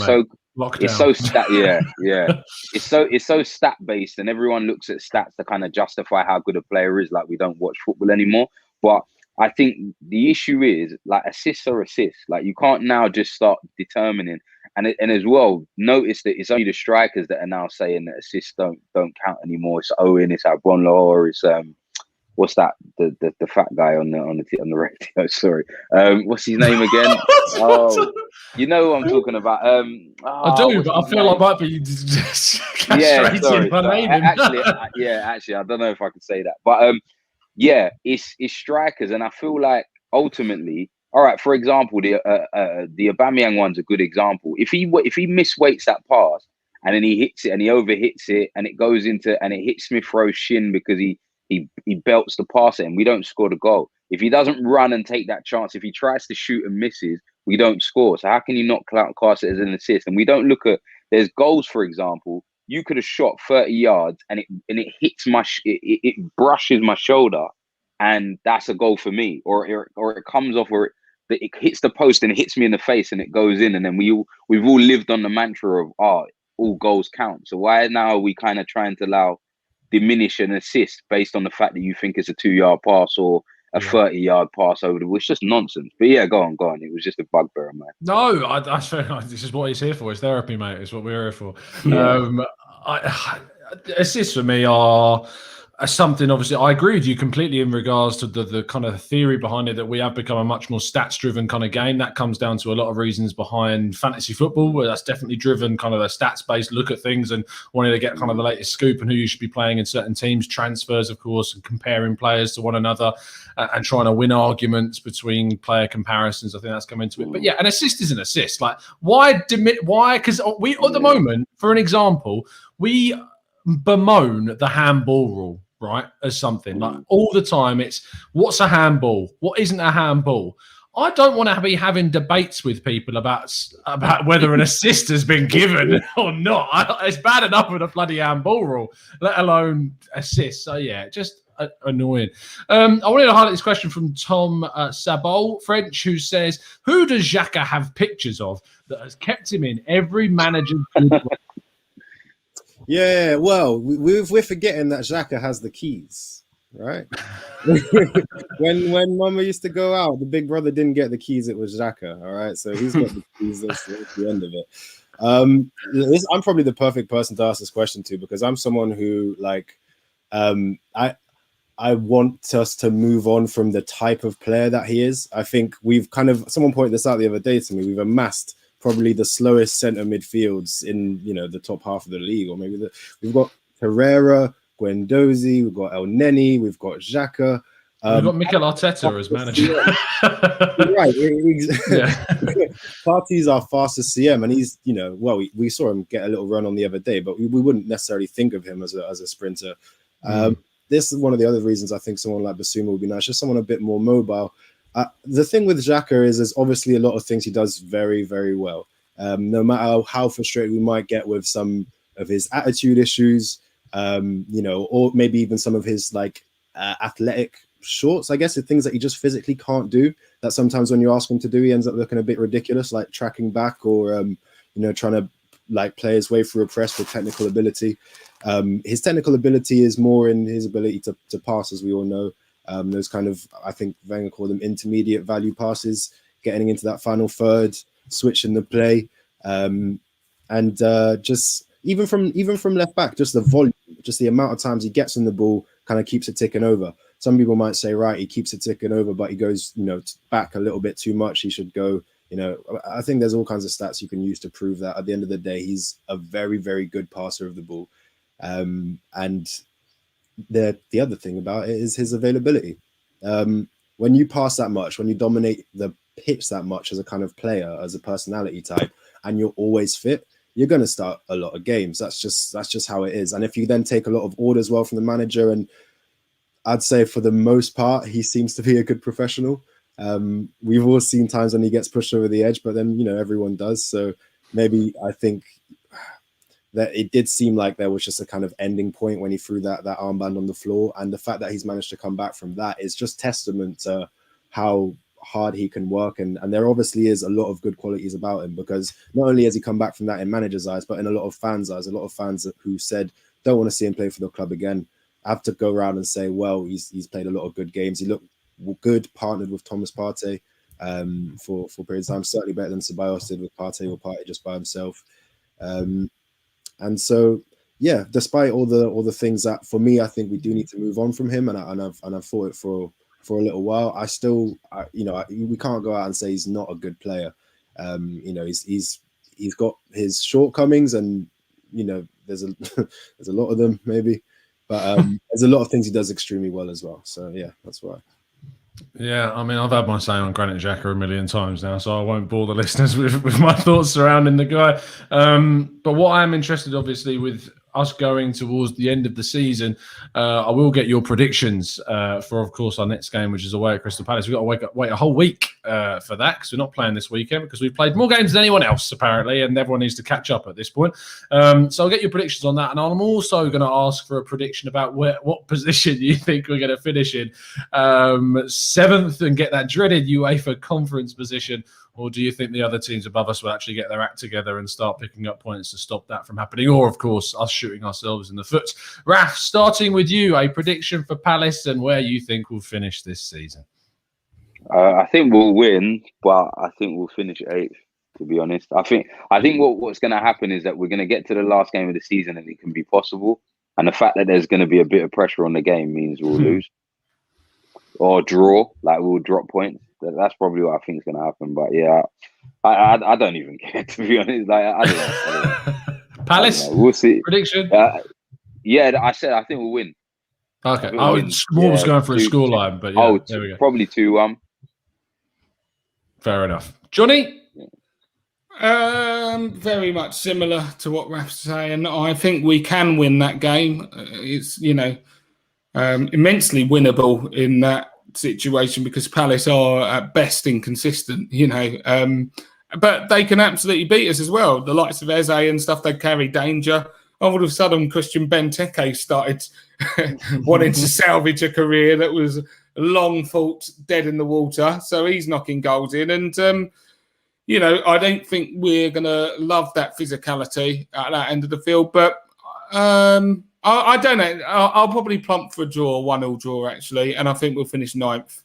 it's so stat it's so stat based, and everyone looks at stats to kind of justify how good a player is. Like, we don't watch football anymore, but I think the issue is, like, assists are assists. Like, you can't now just start determining, and as well, notice that it's only the strikers that are now saying that assists don't count anymore. It's Owen, it's Albon Lahore, it's what's that? The fat guy on the radio. Sorry, what's his name again? Oh, you know what I'm talking about. I do, but I feel I might be just castrating my name. Actually, I don't know if I can say that, but yeah, it's strikers, and I feel like ultimately, all right. For example, the Aubameyang one's a good example. If he misweights that pass and then he hits it and he overhits it and it goes into and it hits Smith Rowe's shin because he belts the pass at him, we don't score the goal. If he doesn't run and take that chance, if he tries to shoot and misses, we don't score. So how can you not class it as an assist? And we don't look at, there's goals, for example, you could have shot 30 yards and it hits it brushes my shoulder, and that's a goal for me. Or it comes off, or it hits the post and it hits me in the face and it goes in. And then we've all lived on the mantra of all goals count. So why now are we kind of trying to diminish an assist based on the fact that you think it's a 2-yard pass or a 30-yard pass over the, it's just nonsense. But yeah, go on. It was just a bugbear, man. No, I feel this is what he's here for. It's therapy, mate. It's what we're here for. Assists for me are something, obviously, I agree with you completely in regards to the kind of theory behind it, that we have become a much more stats-driven kind of game. That comes down to a lot of reasons behind fantasy football, where that's definitely driven kind of a stats-based look at things and wanting to get kind of the latest scoop and who you should be playing in certain teams, transfers, of course, and comparing players to one another and trying to win arguments between player comparisons. I think that's come into it. But yeah, an assist is an assist. Like, why? Because we, at the moment, for an example, we bemoan the handball rule, right, as something like all the time. It's what's a handball, what isn't a handball. I don't want to be having debates with people about whether an assist has been given or not. It's bad enough with a bloody handball rule, let alone assist. So yeah, just annoying. I wanted to highlight this question from Tom Sabol, French, who says, who does Xhaka have pictures of that has kept him in every manager's Yeah, well, we're forgetting that Xhaka has the keys, right? when Mama used to go out, the big brother didn't get the keys. It was Xhaka, all right? So he's got the keys. That's the end of it. I'm probably the perfect person to ask this question to, because I'm someone who, like, I want us to move on from the type of player that he is. I think we've someone pointed this out the other day to me, we've amassed probably the slowest centre midfields in, the top half of the league, or maybe we've got Herrera, Guendouzi, we've got El Neni, we've got Xhaka. We've got Mikel Arteta as manager. Right. Partey's our fastest CM, and he's, we saw him get a little run on the other day, but we wouldn't necessarily think of him as a sprinter. This is one of the other reasons I think someone like Basuma would be nice, just someone a bit more mobile. The thing with Xhaka is there's obviously a lot of things he does very, very well. No matter how frustrated we might get with some of his attitude issues, or maybe even some of his athletic shorts, I guess, the things that he just physically can't do, that sometimes when you ask him to do, he ends up looking a bit ridiculous, like tracking back or, trying to play his way through a press with technical ability. His technical ability is more in his ability to pass, as we all know. Those kind of, I think Wenger called them intermediate value passes, getting into that final third, switching the play, and just even from left back, just the volume, just the amount of times he gets on the ball kind of keeps it ticking over. Some people might say, right, he keeps it ticking over, but he goes, back a little bit too much. He should go, You know, I think there's all kinds of stats you can use to prove that. At the end of the day, he's a very, very good passer of the ball. And the other thing about it is his availability. When you pass that much, when you dominate the pitch that much as a kind of player, as a personality type, and you're always fit, you're going to start a lot of games. That's just how it is. And if you then take a lot of orders well from the manager, and I'd say for the most part, he seems to be a good professional. We've all seen times when he gets pushed over the edge, but then, you know, everyone does. So maybe I think that it did seem like there was just a kind of ending point when he threw that armband on the floor. And the fact that he's managed to come back from that is just testament to how hard he can work. And there obviously is a lot of good qualities about him, because not only has he come back from that in managers' eyes, but in a lot of fans' eyes, a lot of fans who said, don't want to see him play for the club again, I have to go around and say, well, he's played a lot of good games. He looked good partnered with Thomas Partey for periods of time, certainly better than Ceballos did with Partey, or Partey just by himself. And so, yeah, despite all the things that, for me, I think we do need to move on from him, and I've thought it for a little while. We can't go out and say he's not a good player. You know, he's got his shortcomings, and you know, there's a lot of them maybe, but there's a lot of things he does extremely well as well. So yeah, that's why. Yeah, I mean, I've had my say on Granit Xhaka a million times now, so I won't bore the listeners with my thoughts surrounding the guy. But what I'm interested, obviously, with us going towards the end of the season, I will get your predictions for, of course, our next game, which is away at Crystal Palace. We've got to wait a whole week for that, because we're not playing this weekend, because we've played more games than anyone else, apparently, and everyone needs to catch up at this point. So I'll get your predictions on that, and I'm also going to ask for a prediction about what position you think we're going to finish in. 7th and get that dreaded UEFA conference position, or do you think the other teams above us will actually get their act together and start picking up points to stop that from happening? Or, of course, us shooting ourselves in the foot. Raph, starting with you, a prediction for Palace and where you think we'll finish this season. I think we'll win, but I think we'll finish 8th, to be honest. I think what's going to happen is that we're going to get to the last game of the season and it can be possible. And the fact that there's going to be a bit of pressure on the game means we'll lose. Or draw, like we'll drop points. That's probably what I think is going to happen. But yeah, I don't even care, to be honest. Like I don't know. Palace, we'll see. Prediction? Yeah, I think we'll win. Okay, I was going for a scoreline, but yeah, there we go. Probably 2-1. Fair enough, Johnny. Very much similar to what Raph's saying. I think we can win that game. It's immensely winnable in that situation, because Palace are at best inconsistent, but they can absolutely beat us as well. The likes of Eze and stuff, they carry danger. All of a sudden, Christian Benteke started wanting to salvage a career that was long thought dead in the water. So he's knocking goals in, and I don't think we're going to love that physicality at that end of the field, but I don't know. I'll probably plump for a draw, 1-1 draw, actually, and I think we'll finish 9th.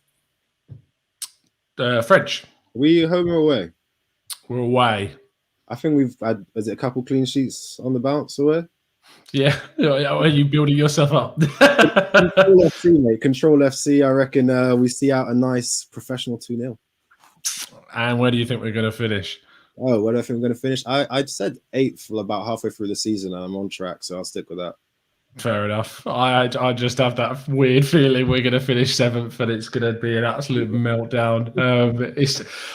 French. Are we home or away? We're away. I think we've had, is it a couple clean sheets on the bounce away? Yeah. Are you building yourself up? Control FC, mate. Control FC. I reckon we see out a nice professional 2-0. And where do you think we're going to finish? Oh, where do I think we're going to finish? I said 8th about halfway through the season, and I'm on track, so I'll stick with that. Fair enough. I just have that weird feeling we're going to finish 7th and it's going to be an absolute meltdown.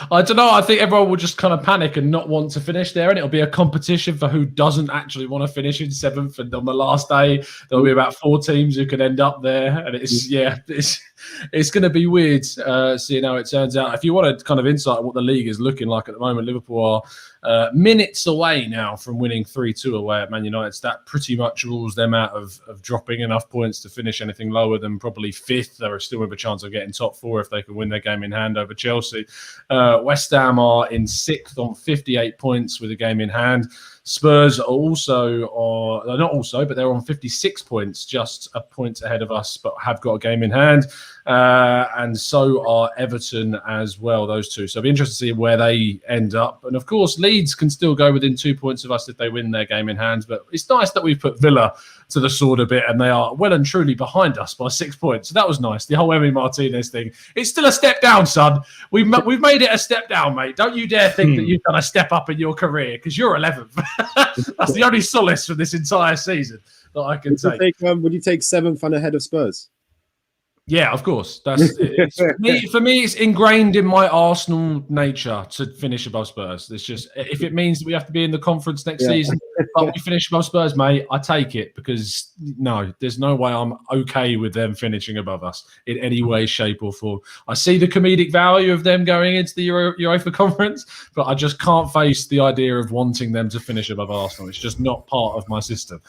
I don't know. I think everyone will just kind of panic and not want to finish there, and it'll be a competition for who doesn't actually want to finish in 7th. And on the last day, there'll be about 4 teams who could end up there, and it's going to be weird seeing how it turns out. If you want to kind of insight what the league is looking like at the moment, Liverpool are minutes away now from winning 3-2 away at Man United. So that pretty much rules them out of dropping enough points to finish anything lower than probably 5th. They're still with a chance of getting top 4 if they can win their game in hand over Chelsea. West Ham are in 6th on 58 points with a game in hand. Spurs are they're not also, but they're on 56 points, just a point ahead of us, but have got a game in hand. and so are Everton as well, those two. So it'll be interesting to see where they end up. And of course, Leeds can still go within 2 points of us if they win their game in hand. But it's nice that we've put Villa to the sword a bit, and they are well and truly behind us by 6 points. So that was nice. The whole Emi Martinez thing. It's still a step down, son. We've made it a step down, mate. Don't you dare think that you've done a step up in your career, because you're 11th. That's the only solace for this entire season that I can take. Would you take 7th and ahead of Spurs? Yeah, of course. That's for me. It's ingrained in my Arsenal nature to finish above Spurs. It's just, if it means that we have to be in the conference next season, but we finish above Spurs, mate, I take it, because no, there's no way I'm okay with them finishing above us in any way, shape, or form. I see the comedic value of them going into the UEFA conference, but I just can't face the idea of wanting them to finish above Arsenal. It's just not part of my system.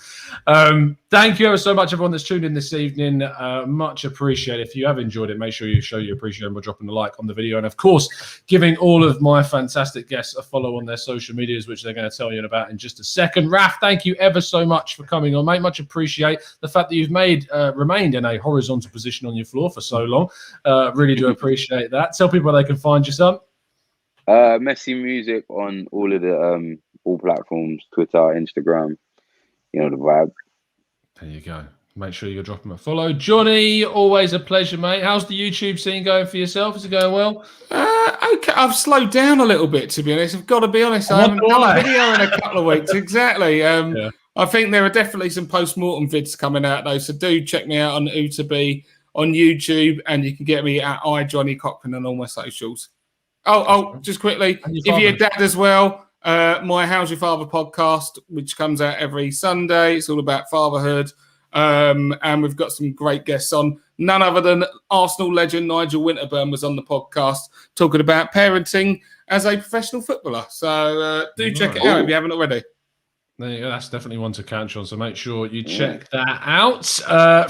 Thank you ever so much, everyone that's tuned in this evening. Much appreciated. If you have enjoyed it, make sure you show your appreciation by dropping a like on the video, and of course, giving all of my fantastic guests a follow on their social medias, which they're going to tell you about in just a second. Raph, thank you ever so much for coming on, mate. Much appreciate the fact that you've remained in a horizontal position on your floor for so long. Really do appreciate that. Tell people where they can find you, son. Messi Music on all of the all platforms, Twitter, Instagram, you know the vibe. There you go. Make sure you drop him a follow. Johnny, always a pleasure, mate. How's the YouTube scene going for yourself? Is it going well? Okay, I've slowed down a little bit, to be honest. I've got to be honest. I haven't done a video in a couple of weeks. Exactly. Yeah. I think there are definitely some post-mortem vids coming out, though. So do check me out on Utabe on YouTube, and you can get me at iJohnnyCochran on all my socials. Oh, just quickly, if you're a dad as well, my How's Your Father podcast, which comes out every Sunday. It's all about fatherhood. And we've got some great guests on. None other than Arsenal legend Nigel Winterburn was on the podcast talking about parenting as a professional footballer. So do check it out if you haven't already. There you go. That's definitely one to catch on. So make sure you check that out.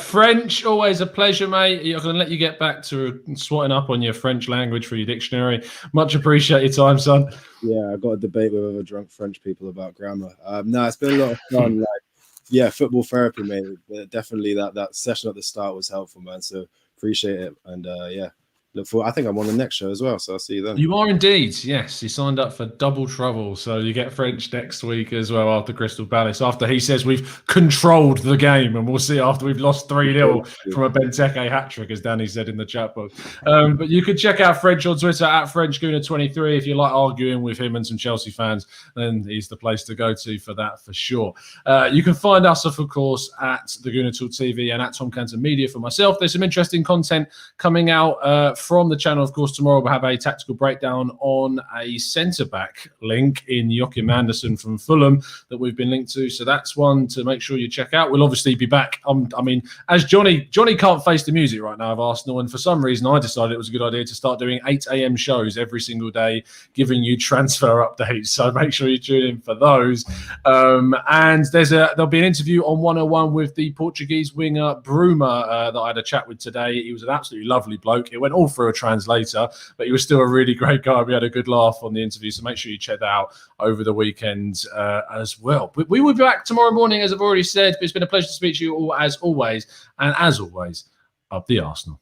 French, always a pleasure, mate. I'm going to let you get back to swatting up on your French language for your dictionary. Much appreciate your time, son. Yeah, I got a debate with other drunk French people about grammar. No, it's been a lot of fun. Football therapy, mate. Definitely that session at the start was helpful, man. So appreciate it. And look forward. I think I'm on the next show as well, so I'll see you then. You are indeed. Yes, he signed up for double trouble. So you get French next week as well after Crystal Palace. After he says we've controlled the game, and we'll see after we've lost 3-0 from a Benteke hat-trick, as Danny said in the chat box. But you can check out French on Twitter at FrenchGooner23. If you like arguing with him and some Chelsea fans, then he's the place to go to for that, for sure. You can find us, of course, at the Gooner Talk TV and at Tom Canton Media for myself. There's some interesting content coming out from the channel. Of course, tomorrow we'll have a tactical breakdown on a centre-back link in Joachim Andersen from Fulham that we've been linked to. So that's one to make sure you check out. We'll obviously be back. I mean, as Johnny can't face the music right now of Arsenal, and for some reason I decided it was a good idea to start doing 8 a.m. shows every single day, giving you transfer updates. So make sure you tune in for those. And there'll be an interview on 101 with the Portuguese winger Bruma that I had a chat with today. He was an absolutely lovely bloke. It went all through a translator, but he was still a really great guy. We had a good laugh on the interview, so make sure you check that out over the weekend as well. We will be back tomorrow morning, as I've already said, but it's been a pleasure to speak to you all, as always, and as always, up the Arsenal.